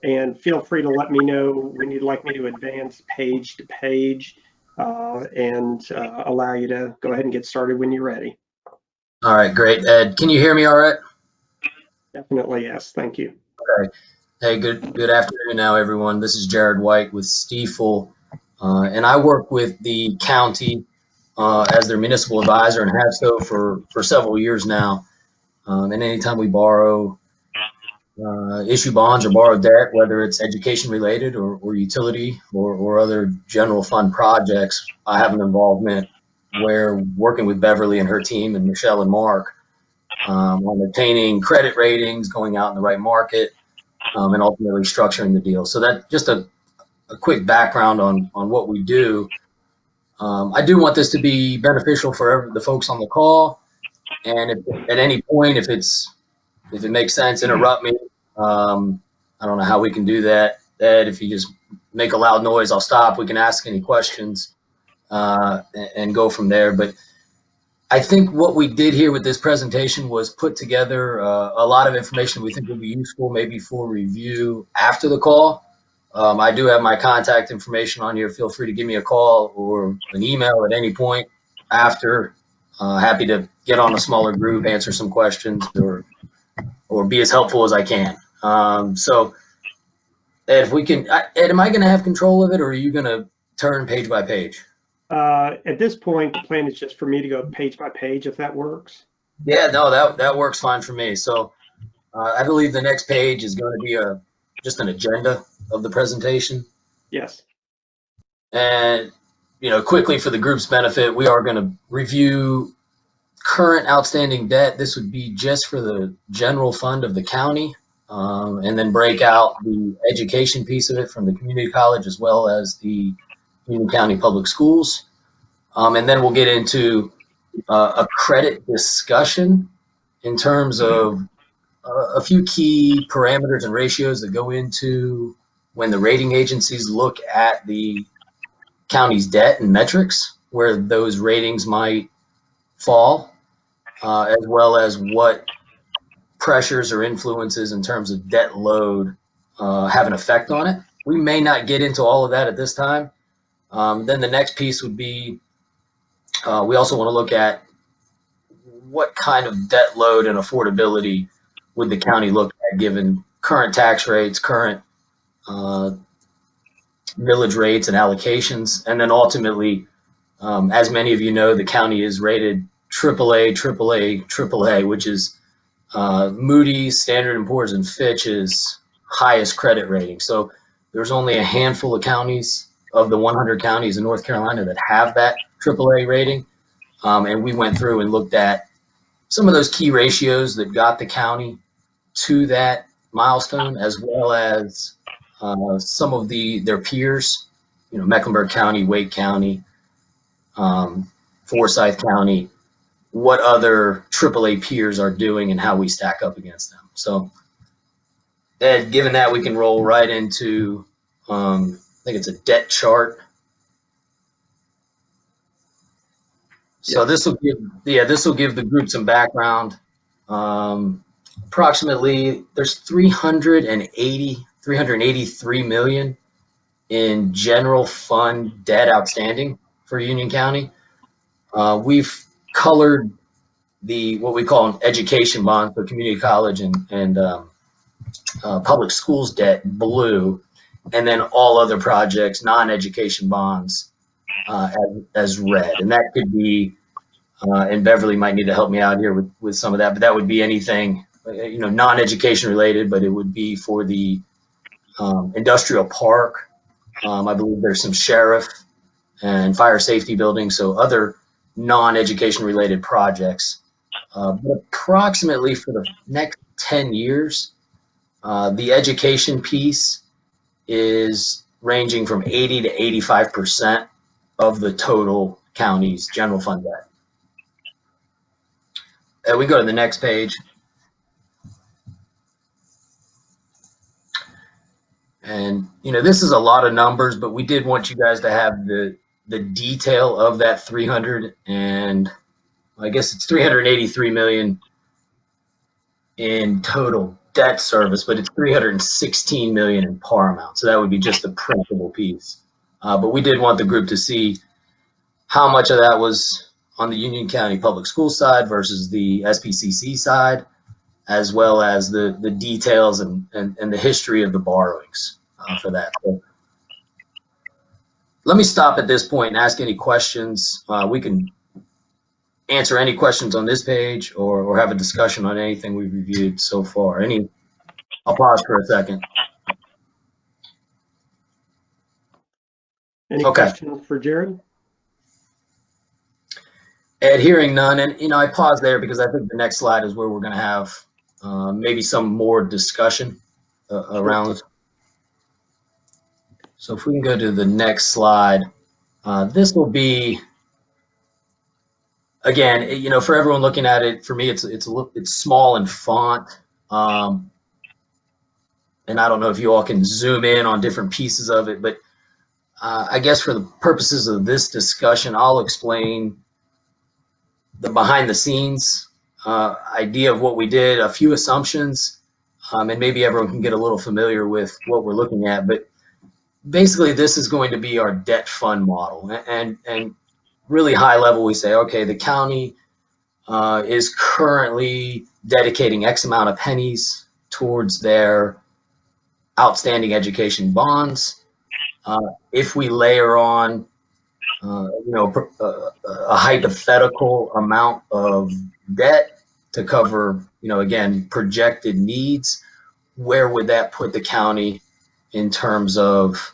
and feel free to let me know when you'd like me to advance page to page, and allow you to go ahead and get started when you're ready. All right, great. Ed, can you hear me all right? Definitely, yes. Thank you. Okay. Hey, good afternoon now, everyone. This is Jared White with Stiefel, and I work with the county as their municipal advisor and have so for several years now. And anytime we borrow, issue bonds or borrow debt, whether it's education related or utility or other general fund projects, I have an involvement where working with Beverly and her team and Michelle and Mark on obtaining credit ratings, going out in the right market, and ultimately structuring the deal. So that just a quick background on what we do. I do want this to be beneficial for the folks on the call, and if, at any point, if it makes sense, interrupt me. I don't know how we can do that. Ed, if you just make a loud noise, I'll stop. We can ask any questions and go from there. But I think what we did here with this presentation was put together a lot of information we think will be useful maybe for review after the call. I do have my contact information on here. Feel free to give me a call or an email at any point after. Happy to get on a smaller group, answer some questions, or be as helpful as I can. So Ed, if we can, Ed, am I going to have control of it, or are you going to turn page by page? At this point, the plan is just for me to go page by page, if that works. Yeah, no, that works fine for me. So I believe the next page is going to be just an agenda of the presentation. Yes. And, quickly for the group's benefit, we are going to review current outstanding debt. This would be just for the general fund of the county, and then break out the education piece of it from the community college as well as the Union County Public Schools. And then we'll get into a credit discussion in terms of a few key parameters and ratios that go into when the rating agencies look at the county's debt and metrics, where those ratings might fall, as well as what pressures or influences in terms of debt load have an effect on it. We may not get into all of that at this time. Then the next piece would be, we also want to look at what kind of debt load and affordability would the county look at given current tax rates, current millage rates and allocations. And then ultimately, as many of you know, the county is rated AAA, AAA, AAA, which is Moody's, Standard & Poor's, and Fitch's highest credit rating. So there's only a handful of counties of the 100 counties in North Carolina that have that AAA rating. And we went through and looked at some of those key ratios that got the county to that milestone, as well as some of their peers, Mecklenburg County, Wake County, Forsyth County, what other AAA peers are doing and how we stack up against them. So, Ed, given that, we can roll right into, I think it's a debt chart. So this will give the group some background. Approximately, there's 383 million in general fund debt outstanding for Union County. We've colored what we call an education bond for community college and public schools debt blue, and then all other projects, non-education bonds, as red. And that could be, and Beverly might need to help me out here with some of that, but that would be anything, non-education related, but it would be for the industrial park. I believe there's some sheriff and fire safety buildings, so other non-education related projects. But approximately for the next 10 years, the education piece is ranging from 80 to 85% of the total county's general fund debt. We go to the next page. And, this is a lot of numbers, but we did want you guys to have the detail of that 383 million in total debt service, but it's 316 million in par amount. So that would be just the principal piece. But we did want the group to see how much of that was on the Union County Public School side versus the SPCC side, as well as the details and the history of the borrowings for that. So let me stop at this point and ask any questions. We can answer any questions on this page or have a discussion on anything we've reviewed so far. I'll pause for a second. Any questions for Jared? Ed, hearing none, and I paused there because I think the next slide is where we're going to have maybe some more discussion around this. So if we can go to the next slide, this will be, again, for everyone looking at it, for me, it's small in font, and I don't know if you all can zoom in on different pieces of it, but I guess for the purposes of this discussion, I'll explain the behind the scenes idea of what we did, a few assumptions, and maybe everyone can get a little familiar with what we're looking at. But basically, this is going to be our debt fund model. And really high level, we say, okay, the county is currently dedicating X amount of pennies towards their outstanding education bonds. If we layer on a hypothetical amount of debt to cover, again, projected needs, where would that put the county in terms of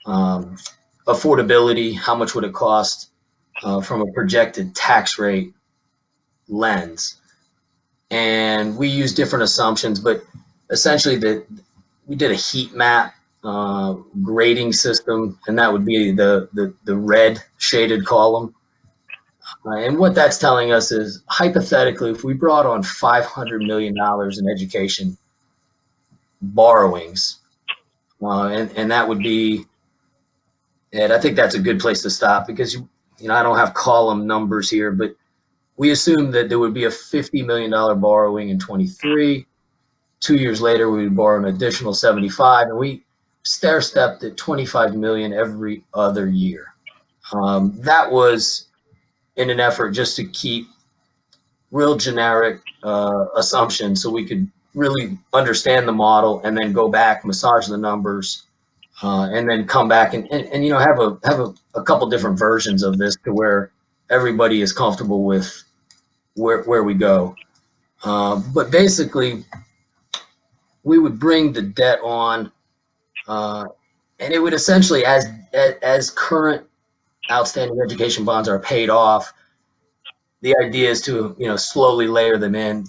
affordability? How much would it cost from a projected tax rate lens? And we use different assumptions, but essentially we did a heat map grading system, and that would be the red shaded column. And what that's telling us is, hypothetically, if we brought on $500 million in education borrowings, and that would be, and I think that's a good place to stop, because I don't have column numbers here, but we assume that there would be a $50 million borrowing in 23. 2 years later, we would borrow an additional 75, and we stair-stepped at 25 million every other year. That was in an effort just to keep real generic assumptions, so we could really understand the model and then go back, massage the numbers, and then come back and have a couple different versions of this to where everybody is comfortable with where we go. But basically, we would bring the debt on, and it would essentially, as current outstanding education bonds are paid off, the idea is to slowly layer them in.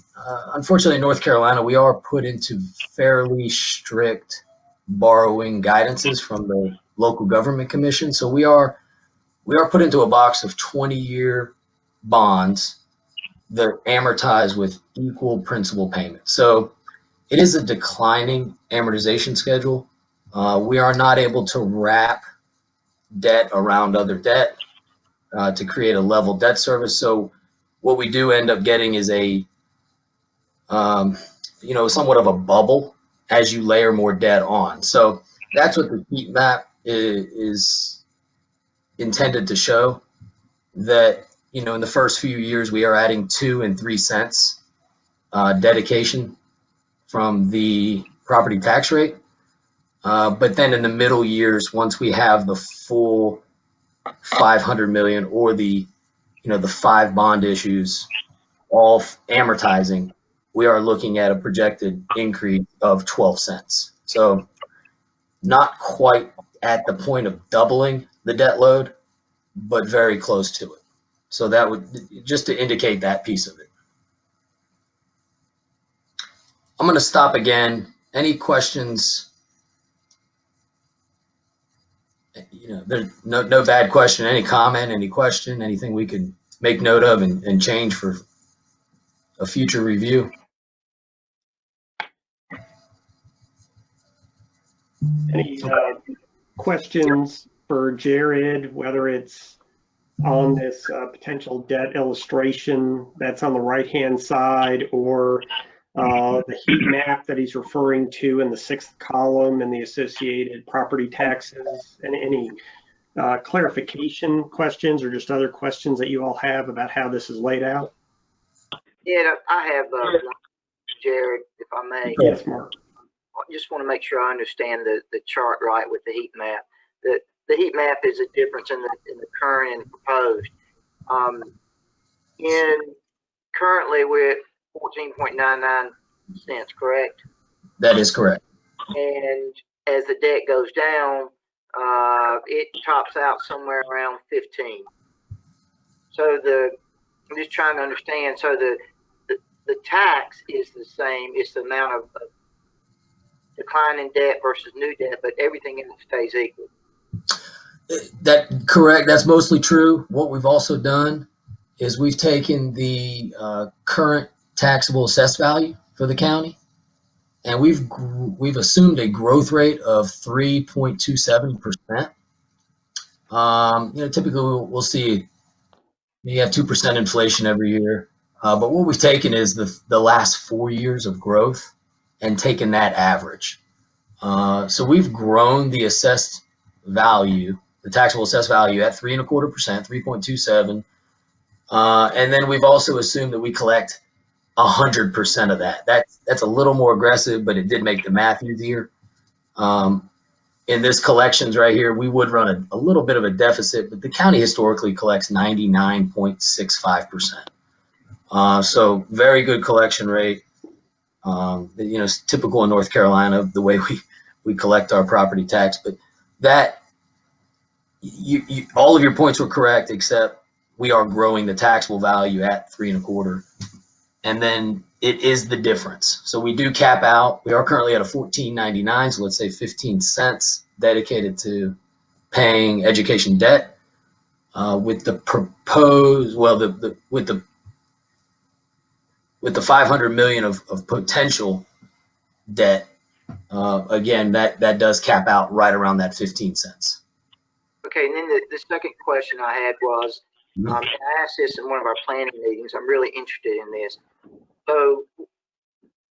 Unfortunately, in North Carolina, we are put into fairly strict borrowing guidances from the local government commission. So we are put into a box of 20-year bonds that amortize with equal principal payments. So it is a declining amortization schedule. We are not able to wrap debt around other debt to create a level debt service. So what we do end up getting is a somewhat of a bubble as you layer more debt on. So that's what the heat map is intended to show, that in the first few years we are adding 2 and 3 cents dedication from the property tax rate, but then in the middle years, once we have the full 500 million or the 5 bond issues all amortizing, we are looking at a projected increase of 12 cents. So not quite at the point of doubling the debt load, but very close to it. So that would, just to indicate that piece of it. I'm going to stop again. Any questions? There's no bad question. Any comment, any question, anything we could make note of and change for a future review? Any questions for Jared, whether it's on this potential debt illustration that's on the right-hand side, or the heat map that he's referring to in the 6th column and the associated property taxes, and any clarification questions or just other questions that you all have about how this is laid out? Yeah, I have, Jared, if I may. Yes, Mark. I just want to make sure I understand the chart right with the heat map. The heat map is a difference in the current and proposed. Currently we're at 14.99 cents, correct? That is correct. And as the debt goes down, it tops out somewhere around 15. So I'm just trying to understand. So the tax is the same. It's the amount of decline in debt versus new debt, but everything else stays equal. Correct. That's mostly true. What we've also done is we've taken the current taxable assessed value for the county, and we've assumed a growth rate of 3.27%. Typically we'll see you have 2% inflation every year, but what we've taken is the last 4 years of growth and taken that average. So we've grown the assessed value, the taxable assessed value, at 3.25%, 3.27, and then we've also assumed that we collect 100% of that. That's a little more aggressive, but it did make the math easier. In this collections right here, we would run a little bit of a deficit, but the county historically collects 99.65%. So very good collection rate. It's typical in North Carolina, the way we collect our property tax. But that all of your points were correct, except we are growing the taxable value at 3.25, and then it is the difference. So we do cap out. We are currently at a $14.99, so let's say 15 cents dedicated to paying education debt. with the proposed, well, with the 500 million of potential debt, again, that does cap out right around that 15 cents. Okay, and then the second question I had was, and I asked this in one of our planning meetings. I'm really interested in this. So,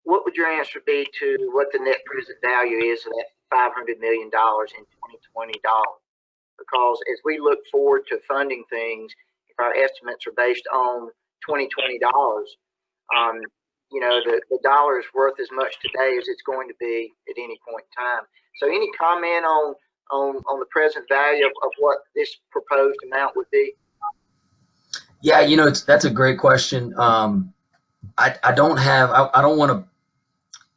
what would your answer be to what the net present value is of that $500 million in 2020 dollars? Because as we look forward to funding things, if our estimates are based on 2020 dollars, you know, the dollar is worth as much today as it's going to be at any point in time. So, any comment on the present value of what this proposed amount would be? Yeah, you know, that's a great question. I don't want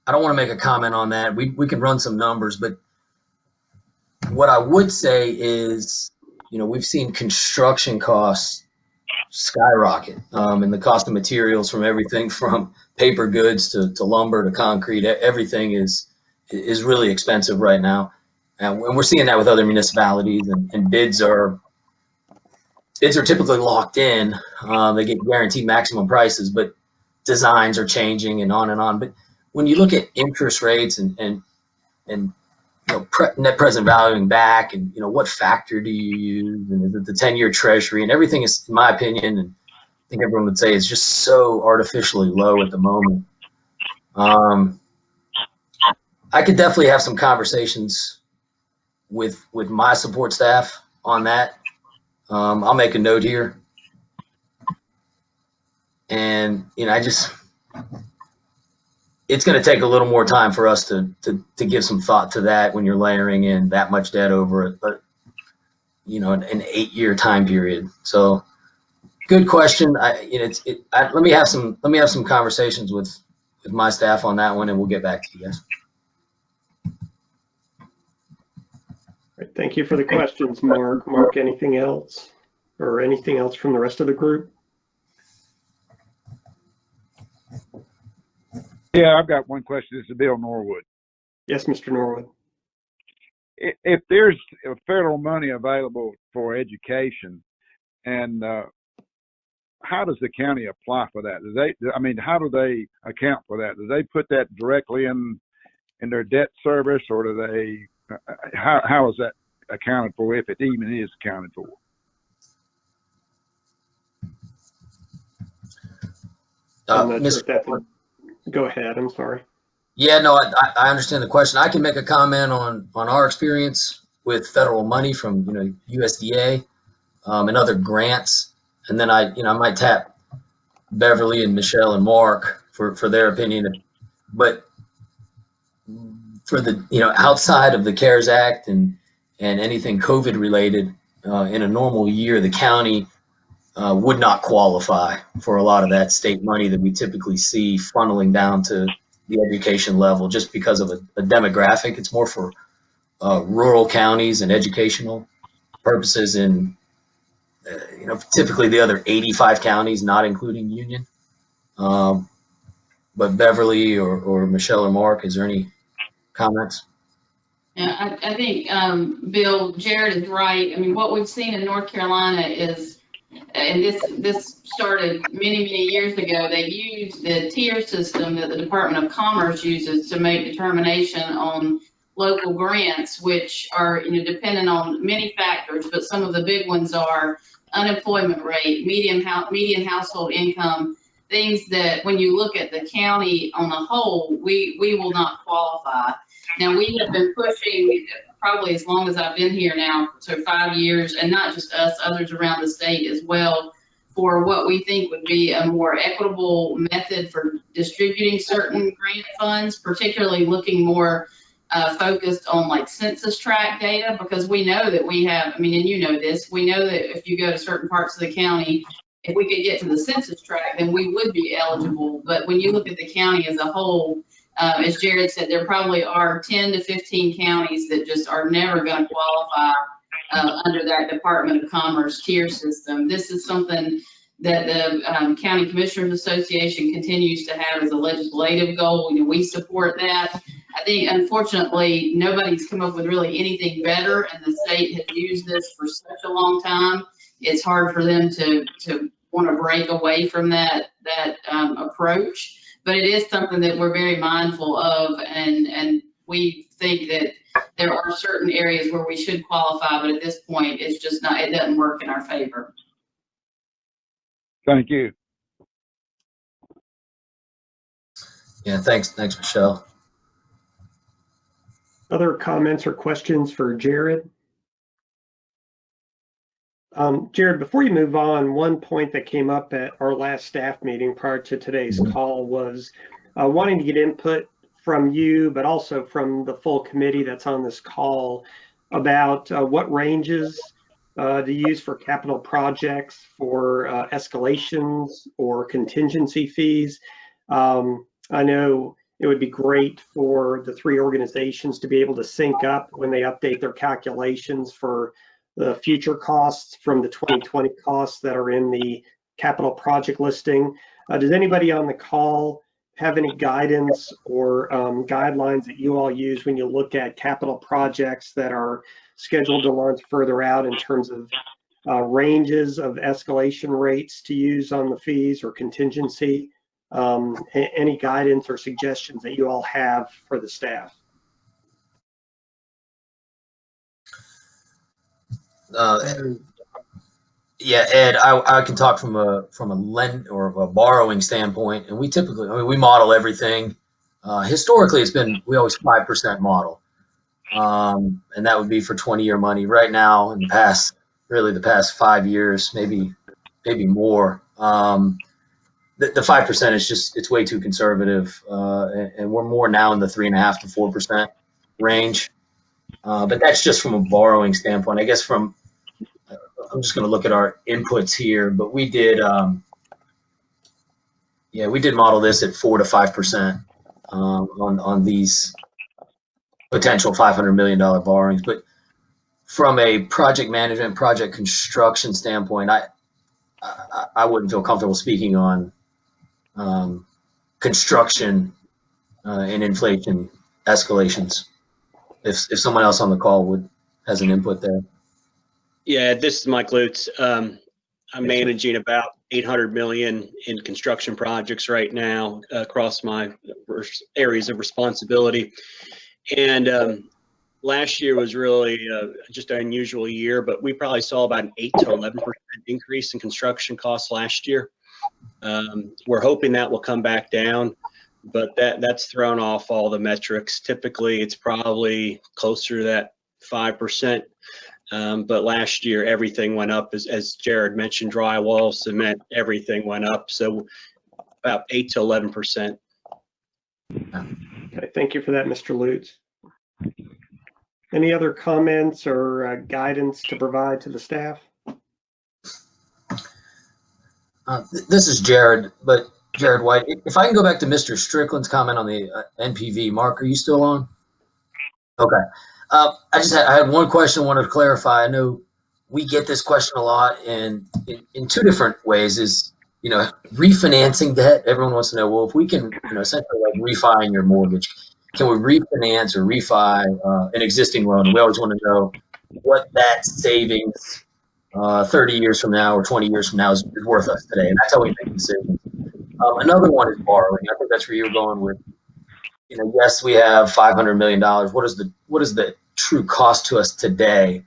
to make a comment on that. We can run some numbers, but what I would say is, you know, we've seen construction costs skyrocket, and the cost of materials, from everything from paper goods to lumber to concrete, everything is really expensive right now, and we're seeing that with other municipalities, and bids are typically locked in. They get guaranteed maximum prices, but designs are changing and on and on. But when you look at interest rates and you know, net present valuing back, and you know, what factor do you use, and is it the 10-year treasury, and everything is, in my opinion, and I think everyone would say, it's just so artificially low at the moment. I could definitely have some conversations with my support staff on that. I'll make a note here, and you know, it's going to take a little more time for us to give some thought to that when you're layering in that much debt over it, but you know, an 8-year time period. So, good question. Let me have some conversations with my staff on that one, and we'll get back to you guys. Right, thank you for the questions, Mark. Mark, anything else, or anything else from the rest of the group? Yeah, I've got one question. This is Bill Norwood. Yes, Mr. Norwood. If there's federal money available for education, and how does the county apply for that? How do they account for that? Do they put that directly in their debt service, or do they? How is that accounted for, if it even is accounted for? Go ahead. I'm sorry. Yeah, no, I understand the question. I can make a comment on our experience with federal money from, you know, USDA and other grants, and then I might tap Beverly and Michelle and Mark for their opinion. But for the, you know, outside of the CARES Act and anything COVID related, in a normal year, the county would not qualify for a lot of that state money that we typically see funneling down to the education level, just because of a demographic. It's more for rural counties and educational purposes in, you know, typically the other 85 counties, not including Union. But Beverly or Michelle or Mark, is there any comments? Yeah, I think, Bill, Jared is right. I mean, what we've seen in North Carolina is, and this started many years ago, they used the tier system that the Department of Commerce uses to make determination on local grants, which are, you know, dependent on many factors, but some of the big ones are unemployment rate, median household income, things that when you look at the county on the whole, we will not qualify. Now, we have been pushing probably as long as I've been here now, so 5 years, and not just us, others around the state as well, for what we think would be a more equitable method for distributing certain grant funds, particularly looking more focused on like census tract data, because we know that we have, I mean, and you know this, we know that if you go to certain parts of the county, if we could get to the census tract, then we would be eligible. But when you look at the county as a whole, as Jared said, there probably are 10 to 15 counties that just are never going to qualify under that Department of Commerce tier system. This is something that the County Commissioners Association continues to have as a legislative goal. You know, we support that. I think, unfortunately, nobody's come up with really anything better, and the state has used this for such a long time. it's hard for them to want to break away from that approach. But it is something that we're very mindful of, and we think that there are certain areas where we should qualify, but at this point, it's just not, it doesn't work in our favor. Thank you. Yeah, thanks, Michelle. Other comments or questions for Jared? Jared, before you move on, one point that came up at our last staff meeting prior to today's call was wanting to get input from you, but also from the full committee that's on this call about what ranges to use for capital projects, for escalations or contingency fees. I know it would be great for the three organizations to be able to sync up when they update their calculations for the future costs from the 2020 costs that are in the capital project listing. Does anybody on the call have any guidance or guidelines that you all use when you look at capital projects that are scheduled to launch further out in terms of ranges of escalation rates to use on the fees or contingency? Any guidance or suggestions that you all have for the staff? Yeah, Ed, I can talk from a lend or a borrowing standpoint, and we typically, I mean, we model everything. Historically, it's been, we always 5% model, and that would be for 20-year money. Right now, in the past, really the past 5 years, maybe more, the 5% is just, it's way too conservative, and we're more now in the 3.5 to 4% range. But that's just from a borrowing standpoint. I guess from, I'm just going to look at our inputs here, but we did, we did model this at 4 to 5% on these potential $500 million borrowings. But from a project management, project construction standpoint, I wouldn't feel comfortable speaking on construction and inflation escalations. If someone else on the call has an input there. Yeah, this is Mike Lutz. I'm managing about 800 million in construction projects right now across my areas of responsibility. And last year was really just an unusual year, but we probably saw about an 8 to 11% increase in construction costs last year. We're hoping that will come back down, but that's thrown off all the metrics. Typically, it's probably closer to that 5%. But last year, everything went up, as Jared mentioned, drywall, cement, everything went up. So about 8 to 11%. Okay, thank you for that, Mr. Lutz. Any other comments or guidance to provide to the staff? This is Jared, but Jared White. If I can go back to Mr. Strickland's comment on the NPV, Mark, are you still on? Okay. I had one question I wanted to clarify. I know we get this question a lot, and in two different ways is, refinancing debt. Everyone wants to know, well, if we can, essentially like refi your mortgage, can we refinance or refi an existing loan? We always want to know what that savings 30 years from now or 20 years from now is worth us today. And that's how we make decisions. Another one is borrowing. I think that's where you're going with, yes, we have $500 million. What is the true cost to us today?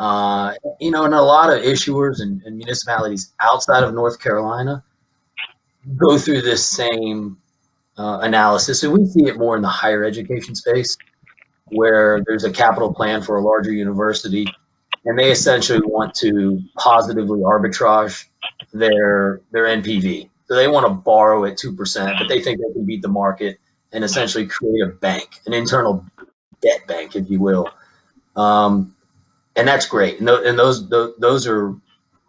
And a lot of issuers and municipalities outside of North Carolina go through this same analysis. And we see it more in the higher education space, where there's a capital plan for a larger university, and they essentially want to positively arbitrage their NPV. So they want to borrow at 2%, but they think they can beat the market and essentially create a bank, an internal debt bank, if you will. And that's great. And those are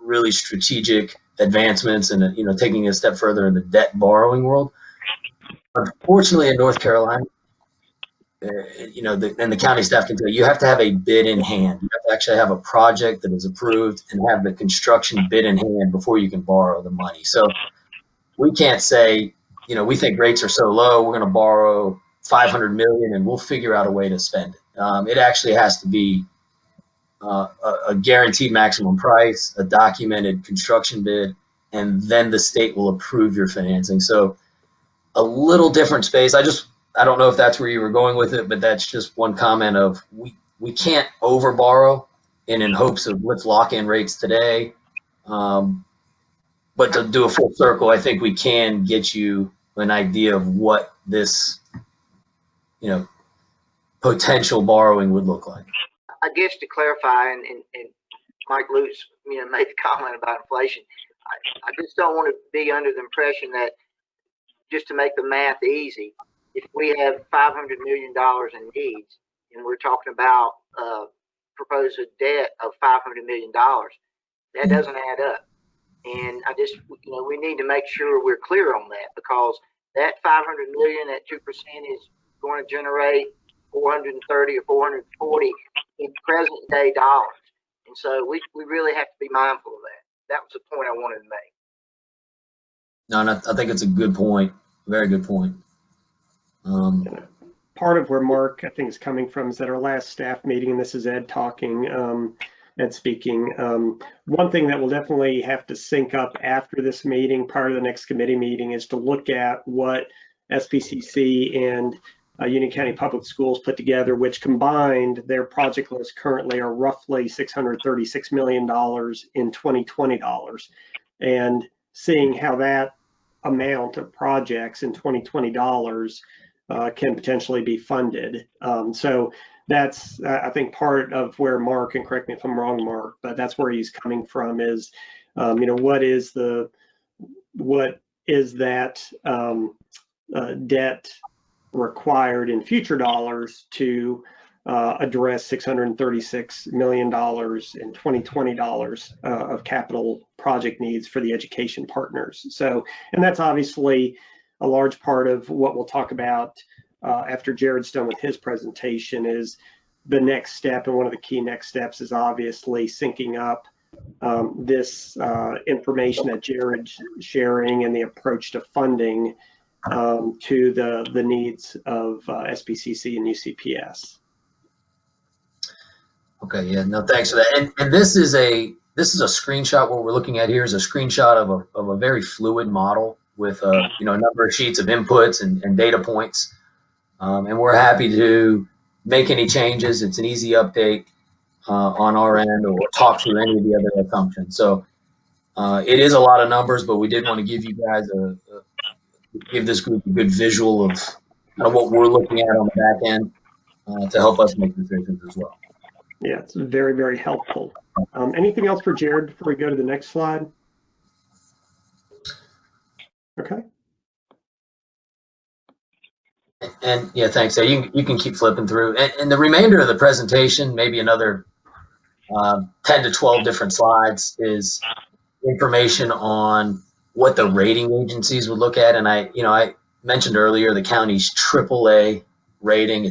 really strategic advancements and, taking a step further in the debt borrowing world. Unfortunately, in North Carolina, and the county staff can tell you, you have to have a bid in hand. You have to actually have a project that is approved and have the construction bid in hand before you can borrow the money. So we can't say, we think rates are so low, we're going to borrow $500 million and we'll figure out a way to spend it. It actually has to be a guaranteed maximum price, a documented construction bid, and then the state will approve your financing. So a little different space. I don't know if that's where you were going with it, but that's just one comment of we can't over borrow in hopes of let's lock in rates today. But to do a full circle, I think we can get you an idea of what this, potential borrowing would look like. I guess to clarify, and Mike Lutz, made the comment about inflation. I just don't want to be under the impression that, just to make the math easy, if we have $500 million in needs and we're talking about proposed debt of $500 million, that doesn't add up. And I just, we need to make sure we're clear on that, because that 500 million at 2% is going to generate 430 or 440 in present day dollars. And so we really have to be mindful of that. That was the point I wanted to make. No, I think it's a good point. Very good point. Part of where Mark, I think, is coming from is that our last staff meeting, and this is Ed talking, Ed speaking. One thing that we'll definitely have to sync up after this meeting, prior to the next committee meeting, is to look at what SPCC and Union County Public Schools put together, which combined their project list currently are roughly $636 million in 2020 dollars, and seeing how that amount of projects in 2020 dollars can potentially be funded. So that's, I think, part of where Mark, and correct me if I'm wrong, Mark, but that's where he's coming from is, what is that debt required in future dollars to address $636 million in 2020 dollars of capital project needs for the education partners. So, and that's obviously a large part of what we'll talk about after Jared's done with his presentation, is the next step. And one of the key next steps is obviously syncing up this information that Jared's sharing and the approach to funding to the needs of SPCC and UCPS. Okay, yeah, no, thanks for that. And this is a screenshot. What we're looking at here is a screenshot of a very fluid model with a number of sheets of inputs and data points. And we're happy to make any changes. It's an easy update on our end, or talk through any of the other assumptions. So it is a lot of numbers, but we did want to give you guys give this group a good visual of kind of what we're looking at on the back end to help us make decisions as well. Yeah, it's very, very helpful. Anything else for Jared before we go to the next slide? Okay. And yeah, thanks. So you can keep flipping through. And the remainder of the presentation, maybe another 10 to 12 different slides, is information on what the rating agencies would look at. And I mentioned earlier the county's AAA rating.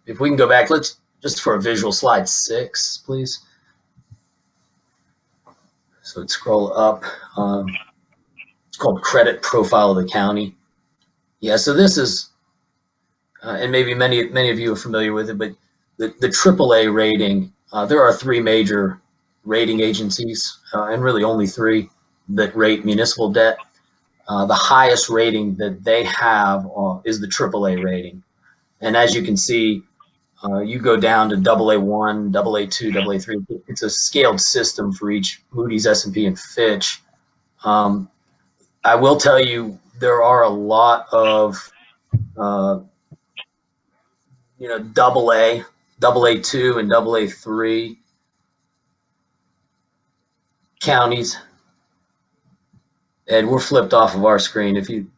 If we can go back, let's just for a visual, slide 6, please. So let's scroll up. It's called Credit Profile of the County. Yeah, so this is, and maybe many of you are familiar with it, but the AAA rating, there are 3 major rating agencies, and really only 3 that rate municipal debt. The highest rating that they have is the AAA rating. And as you can see, you go down to AA1, AA2, AA3. It's a scaled system for each Moody's, S&P, and Fitch. I will tell you, there are a lot of AA, AA2, and AA3 counties. And we're flipped off of our screen. If you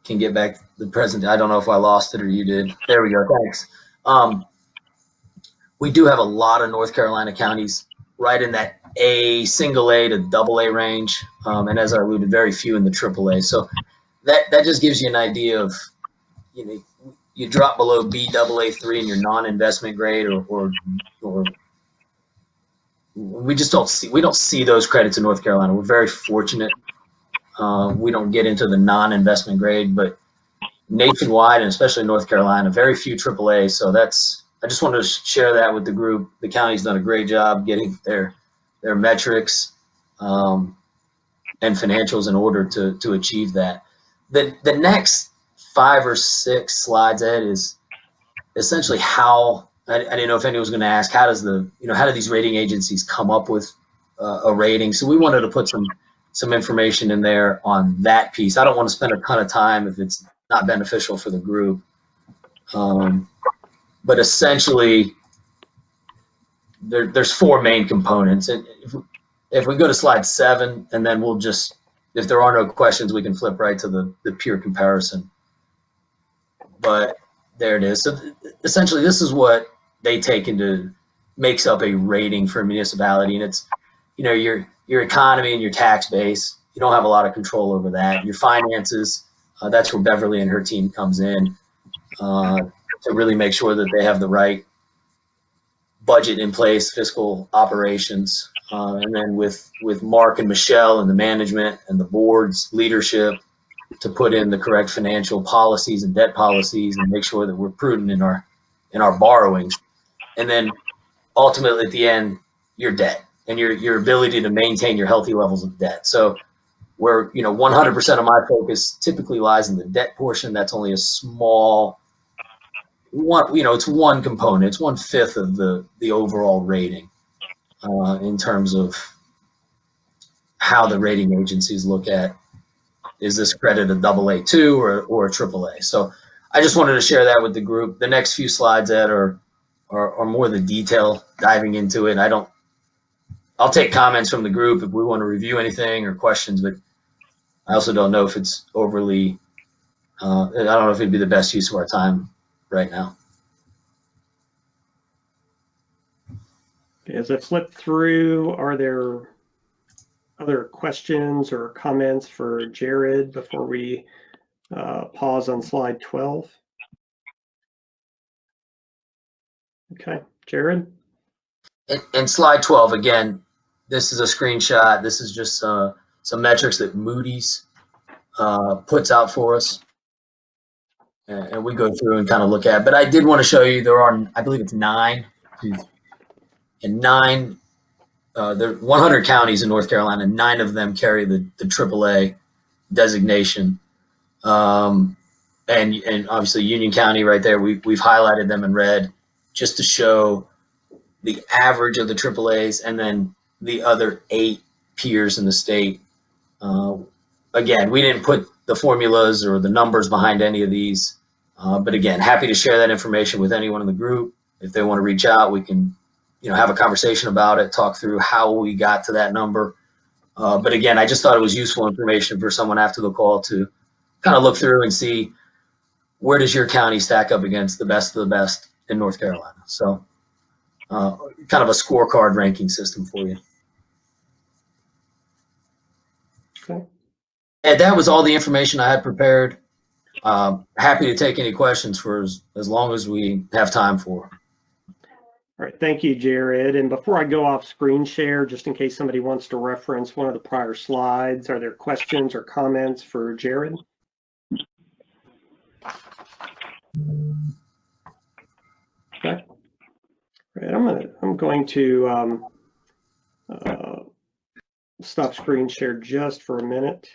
can get back the present, I don't know if I lost it or you did. There we go. Thanks. We do have a lot of North Carolina counties right in that single A to AA range, and as I alluded, very few in the AAA. So that just gives you an idea of, you drop below Baa3 in your non-investment grade, or we just don't see those credits in North Carolina. We're very fortunate. We don't get into the non-investment grade, but nationwide, and especially North Carolina, very few AAA. So that's I just wanted to share that with the group. The county's done a great job getting their metrics and financials in order to achieve that. The next 5 or 6 slides, Ed, is essentially how, I didn't know if anyone was going to ask, how do these rating agencies come up with a rating? So we wanted to put some information in there on that piece. I don't want to spend a ton of time if it's not beneficial for the group. But essentially, there's 4 main components. And if we go to slide 7, and then we'll just, if there are no questions, we can flip right to the pure comparison. But there it is. So essentially, this is what they take into, makes up a rating for a municipality. And it's, your economy and your tax base. You don't have a lot of control over that. Your finances, that's where Beverly and her team comes in to really make sure that they have the right budget in place, fiscal operations. And then with Mark and Michelle and the management and the board's leadership to put in the correct financial policies and debt policies and make sure that we're prudent in our borrowings. And then ultimately at the end, your debt and your ability to maintain your healthy levels of debt. So where 100% of my focus typically lies in the debt portion, that's only a small one, it's one component, it's 1/5 of the overall rating in terms of how the rating agencies look at, is this credit a AA2 or a AAA? So I just wanted to share that with the group. The next few slides, Ed, are more the detail, diving into it. I'll take comments from the group if we want to review anything or questions, but I also don't know if it's overly, I don't know if it'd be the best use of our time right now. As I flip through, are there other questions or comments for Jared before we pause on slide 12? Okay, Jared? And slide 12, again, this is a screenshot. This is just some metrics that Moody's puts out for us. And we go through and kind of look at. But I did want to show you there are, I believe it's 9. And 9, there are 100 counties in North Carolina, 9 of them carry the AAA designation. And obviously Union County right there, we've highlighted them in red just to show the average of the AAAs and then the other 8 peers in the state. Again, we didn't put the formulas or the numbers behind any of these, but again, happy to share that information with anyone in the group. If they want to reach out, we can have a conversation about it, talk through how we got to that number. But again, I just thought it was useful information for someone after the call to kind of look through and see where does your county stack up against the best of the best in North Carolina. So kind of a scorecard ranking system for you. Okay. And that was all the information I had prepared. Happy to take any questions for as long as we have time for. All right, thank you, Jared. And before I go off screen share, just in case somebody wants to reference one of the prior slides, are there questions or comments for Jared? Okay. All right, I'm going to stop screen share just for a minute.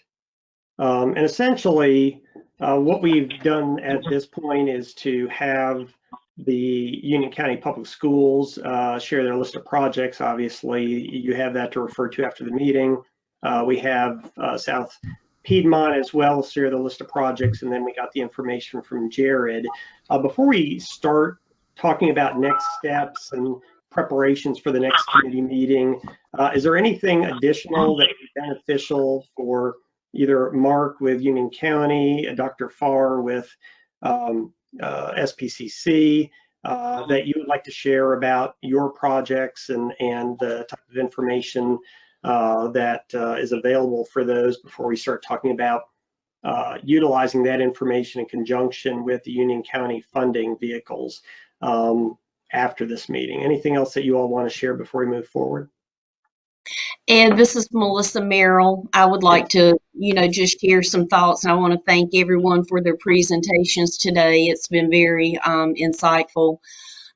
And essentially, what we've done at this point is to have the Union County Public Schools share their list of projects. Obviously, you have that to refer to after the meeting. We have South Piedmont as well share the list of projects, and then we got the information from Jared. Before we start talking about next steps and preparations for the next committee meeting, is there anything additional that would be beneficial for either Mark with Union County, Dr. Farr with SPCC, that you would like to share about your projects and the type of information that is available for those before we start talking about utilizing that information in conjunction with the Union County funding vehicles after this meeting? Anything else that you all want to share before we move forward? And this is Melissa Merrill. I would like to, just share some thoughts. And I want to thank everyone for their presentations today. It's been very insightful.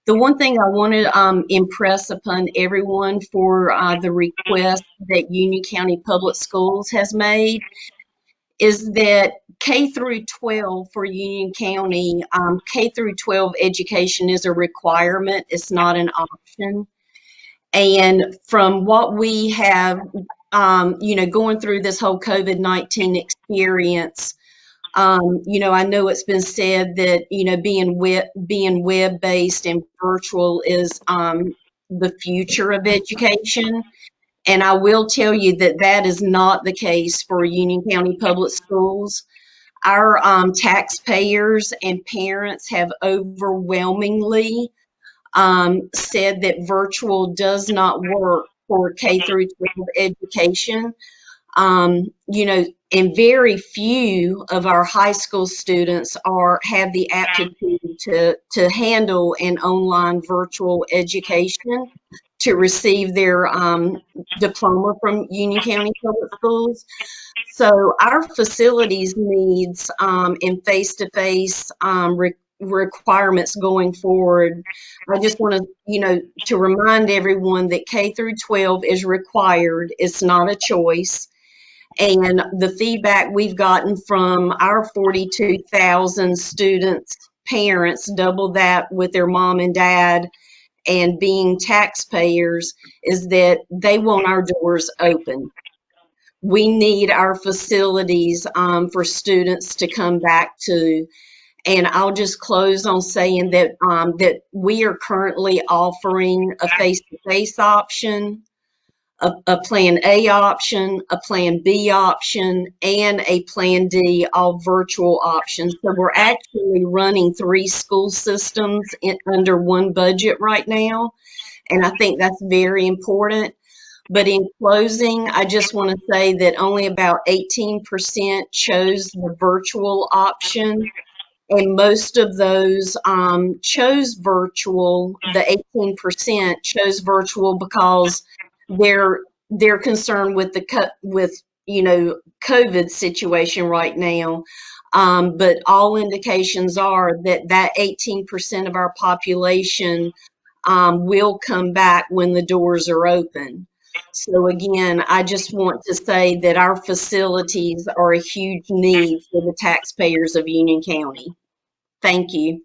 The one thing I want to impress upon everyone for the request that Union County Public Schools has made is that K through 12 for Union County, K through 12 education is a requirement. It's not an option. And from what we have, going through this whole COVID-19 experience, I know it's been said that, being web-based and virtual is the future of education. And I will tell you that that is not the case for Union County Public Schools. Our taxpayers and parents have overwhelmingly said that virtual does not work for K through 12 education. And very few of our high school students have the aptitude to handle an online virtual education to receive their diploma from Union County Public Schools. So our facilities needs and face-to-face requirements going forward. I just want to remind everyone that K through 12 is required. It's not a choice. And the feedback we've gotten from our 42,000 students, parents, double that with their mom and dad, and being taxpayers, is that they want our doors open. We need our facilities for students to come back to. And I'll just close on saying that that we are currently offering a face-to-face option, a Plan A option, a Plan B option, and a Plan D, all virtual options. So we're actually running 3 school systems under one budget right now, and I think that's very important. But in closing, I just want to say that only about 18% chose the virtual option, and most of those chose virtual. The 18% chose virtual because they're concerned with COVID situation right now. But all indications are that 18% of our population will come back when the doors are open. So again, I just want to say that our facilities are a huge need for the taxpayers of Union County. Thank you.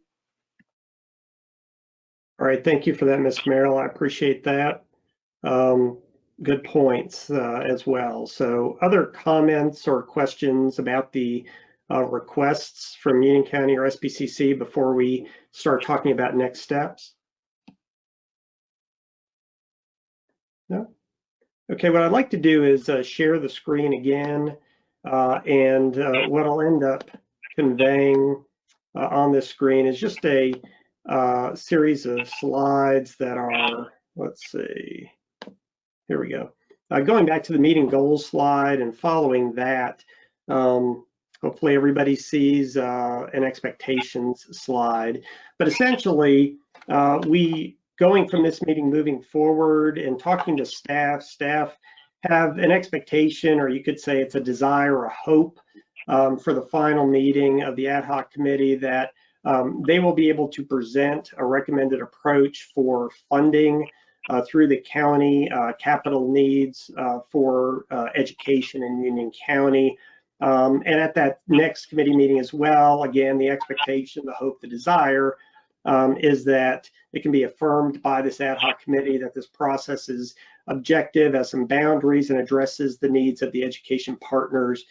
All right, thank you for that, Ms. Merrill. I appreciate that. Good points as well. So other comments or questions about the requests from Union County or SBCC before we start talking about next steps? No? Okay, what I'd like to do is share the screen again, and what I'll end up conveying on this screen is just a series of slides that are, let's see, here we go. Going back to the meeting goals slide and following that, hopefully everybody sees an expectations slide. But essentially, going from this meeting moving forward and talking to staff have an expectation, or you could say it's a desire or a hope for the final meeting of the ad hoc committee that they will be able to present a recommended approach for funding through the county capital needs for education in Union County. And at that next committee meeting as well, again, the expectation, the hope, the desire is that it can be affirmed by this ad hoc committee that this process is objective, has some boundaries, and addresses the needs of the education partners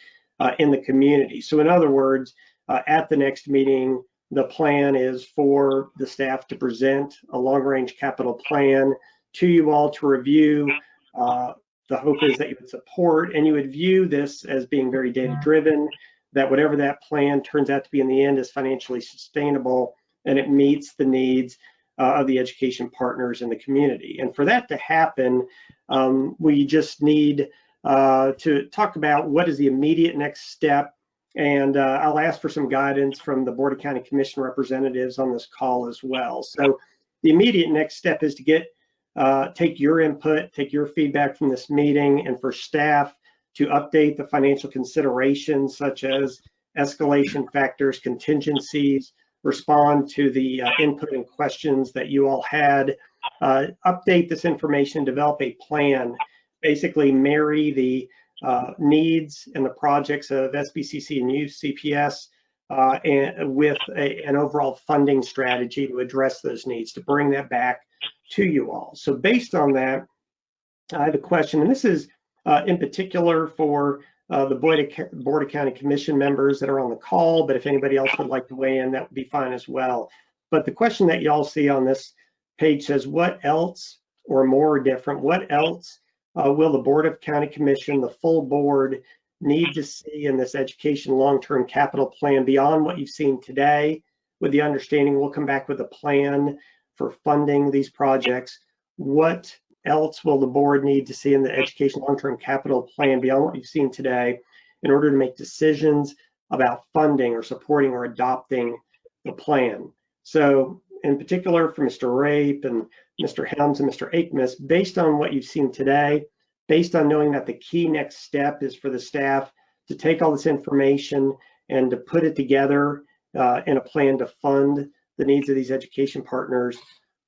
in the community. So in other words, at the next meeting, the plan is for the staff to present a long-range capital plan to you all to review. The hope is that you would support and you would view this as being very data-driven, that whatever that plan turns out to be in the end is financially sustainable and it meets the needs of the education partners in the community. And for that to happen, we just need to talk about what is the immediate next step. And I'll ask for some guidance from the Board of County Commission representatives on this call as well. So the immediate next step is to take your input, take your feedback from this meeting, and for staff to update the financial considerations such as escalation factors, contingencies, respond to the input and questions that you all had, update this information, develop a plan, basically marry the needs and the projects of SBCC and UCPS and with an overall funding strategy to address those needs, to bring that back to you all. So based on that, I have a question, and this is in particular for the Board of County Commission members that are on the call, but if anybody else would like to weigh in, that would be fine as well. But the question that y'all see on this page says, what else, or more different, what else will the Board of County Commission, the full board, need to see in this education long-term capital plan beyond what you've seen today, with the understanding we'll come back with a plan for funding these projects? What else will the board need to see in the education long-term capital plan beyond what you've seen today in order to make decisions about funding or supporting or adopting the plan? So in particular for Mr. Rape and Mr. Helms and Mr. Akmus, based on what you've seen today, based on knowing that the key next step is for the staff to take all this information and to put it together in a plan to fund the needs of these education partners,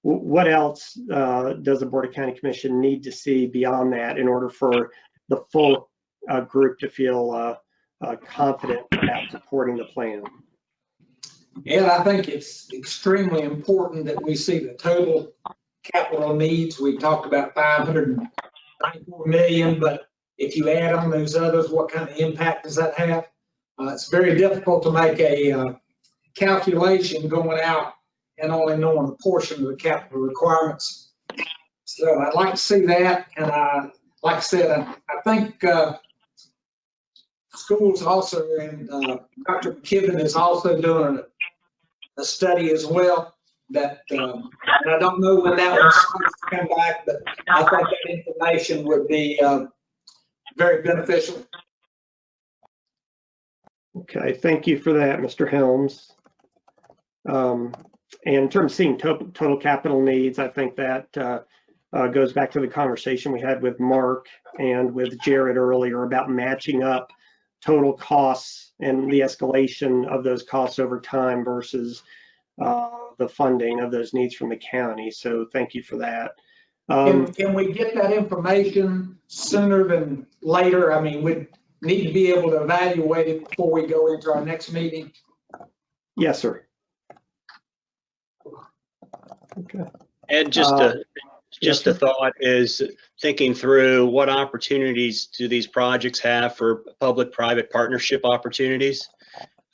what else does the Board of County Commission need to see beyond that in order for the full group to feel confident about supporting the plan? And I think it's extremely important that we see the total capital needs. We talked about 594 million, but if you add on those others, what kind of impact does that have? It's very difficult to make a calculation going out and only knowing a portion of the capital requirements. So I'd like to see that, and like I said, I think schools also, and Dr. McKibben is also doing a study as well that, and I don't know when that one's supposed to come back, but I think that information would be very beneficial. Okay, thank you for that, Mr. Helms. And in terms of seeing total capital needs, I think that goes back to the conversation we had with Mark and with Jared earlier about matching up total costs and the escalation of those costs over time versus the funding of those needs from the county. So thank you for that. Can we get that information sooner than later? I mean, we need to be able to evaluate it before we go into our next meeting. Yes, sir. Okay. And just a thought is thinking through what opportunities do these projects have for public-private partnership opportunities,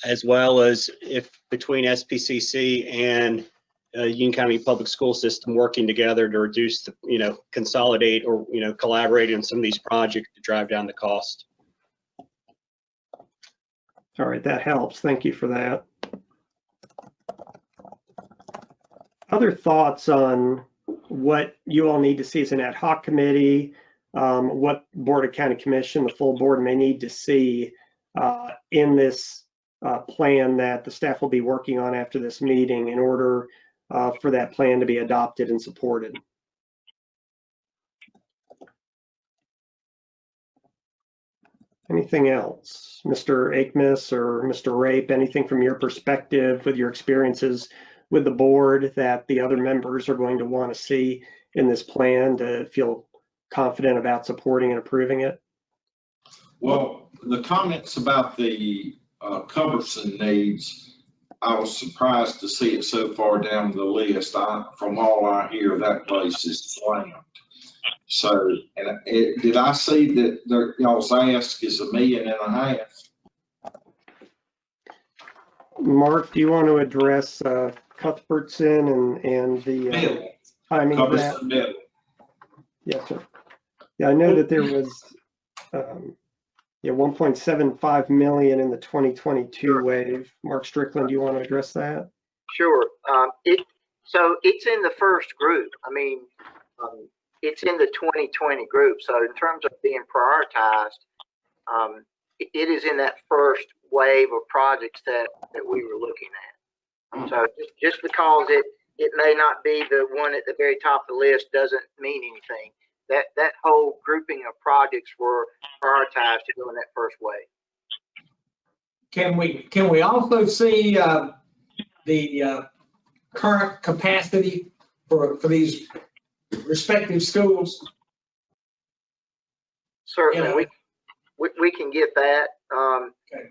as well as if between SPCC and Union County Public School System working together to reduce the, consolidate or, collaborate on some of these projects to drive down the cost. All right, that helps. Thank you for that. Other thoughts on what you all need to see as an ad hoc committee, what Board of County Commission, the full board may need to see in this plan that the staff will be working on after this meeting in order for that plan to be adopted and supported? Anything else? Mr. Akmus or Mr. Rape, anything from your perspective with your experiences with the board that the other members are going to want to see in this plan to feel confident about supporting and approving it? Well, the comments about the cumbersome needs, I was surprised to see it so far down the list. From all I hear, that place is slammed. So, and did I see that y'all's ask is $1.5 million? Mark, do you want to address Cuthbertson and the timing of that? Middle. Yes, sir. Yeah, I know that there was 1.75 million in the 2022 wave. Mark Strickland, do you want to address that? Sure. So it's in the first group. I mean, it's in the 2020 group. So in terms of being prioritized, it is in that first wave of projects that we were looking at. So just because it may not be the one at the very top of the list doesn't mean anything. That whole grouping of projects were prioritized to go in that first wave. Can we also see the current capacity for these respective schools? Certainly, we can get that. Okay.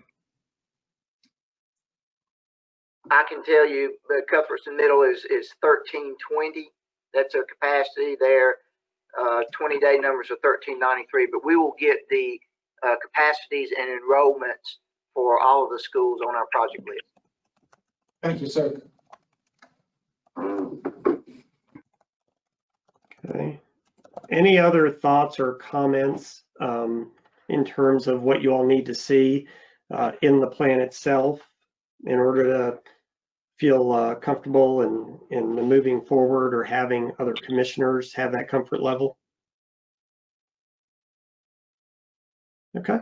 I can tell you the Cuthbertson Middle is 1320. That's a capacity there. 20-day numbers are 1393, but we will get the capacities and enrollments for all of the schools on our project list. Thank you, sir. Okay. Any other thoughts or comments in terms of what you all need to see in the plan itself in order to feel comfortable in moving forward, or having other commissioners have that comfort level? Okay.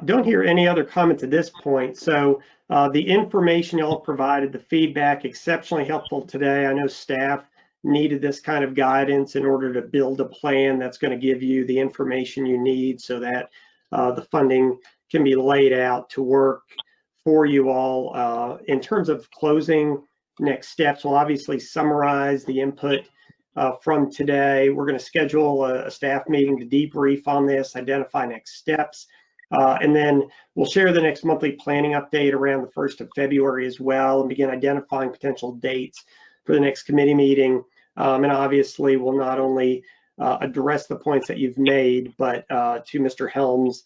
Don't hear any other comments at this point. So the information y'all provided, the feedback, exceptionally helpful today. I know staff needed this kind of guidance in order to build a plan that's going to give you the information you need so that the funding can be laid out to work for you all. In terms of closing next steps, we'll obviously summarize the input from today. We're going to schedule a staff meeting to debrief on this, identify next steps, and then we'll share the next monthly planning update around the 1st of February as well, and begin identifying potential dates for the next committee meeting. And obviously, we'll not only address the points that you've made, but to Mr. Helms'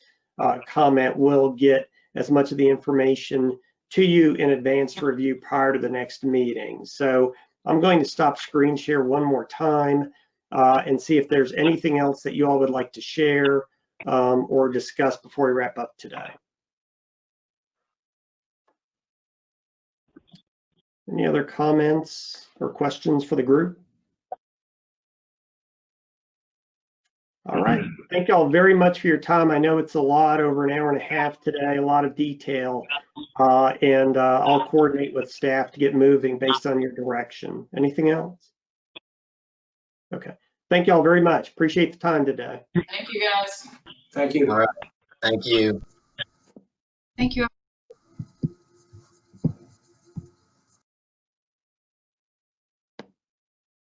comment, we'll get as much of the information to you in advance to review prior to the next meeting. So I'm going to stop screen share one more time and see if there's anything else that you all would like to share or discuss before we wrap up today. Any other comments or questions for the group? All right, thank you all very much for your time. I know it's a lot, over an hour and a half today, a lot of detail, and I'll coordinate with staff to get moving based on your direction. Anything else? Okay, thank you all very much. Appreciate the time today. Thank you, guys. Thank you. All right. Thank you. Thank you.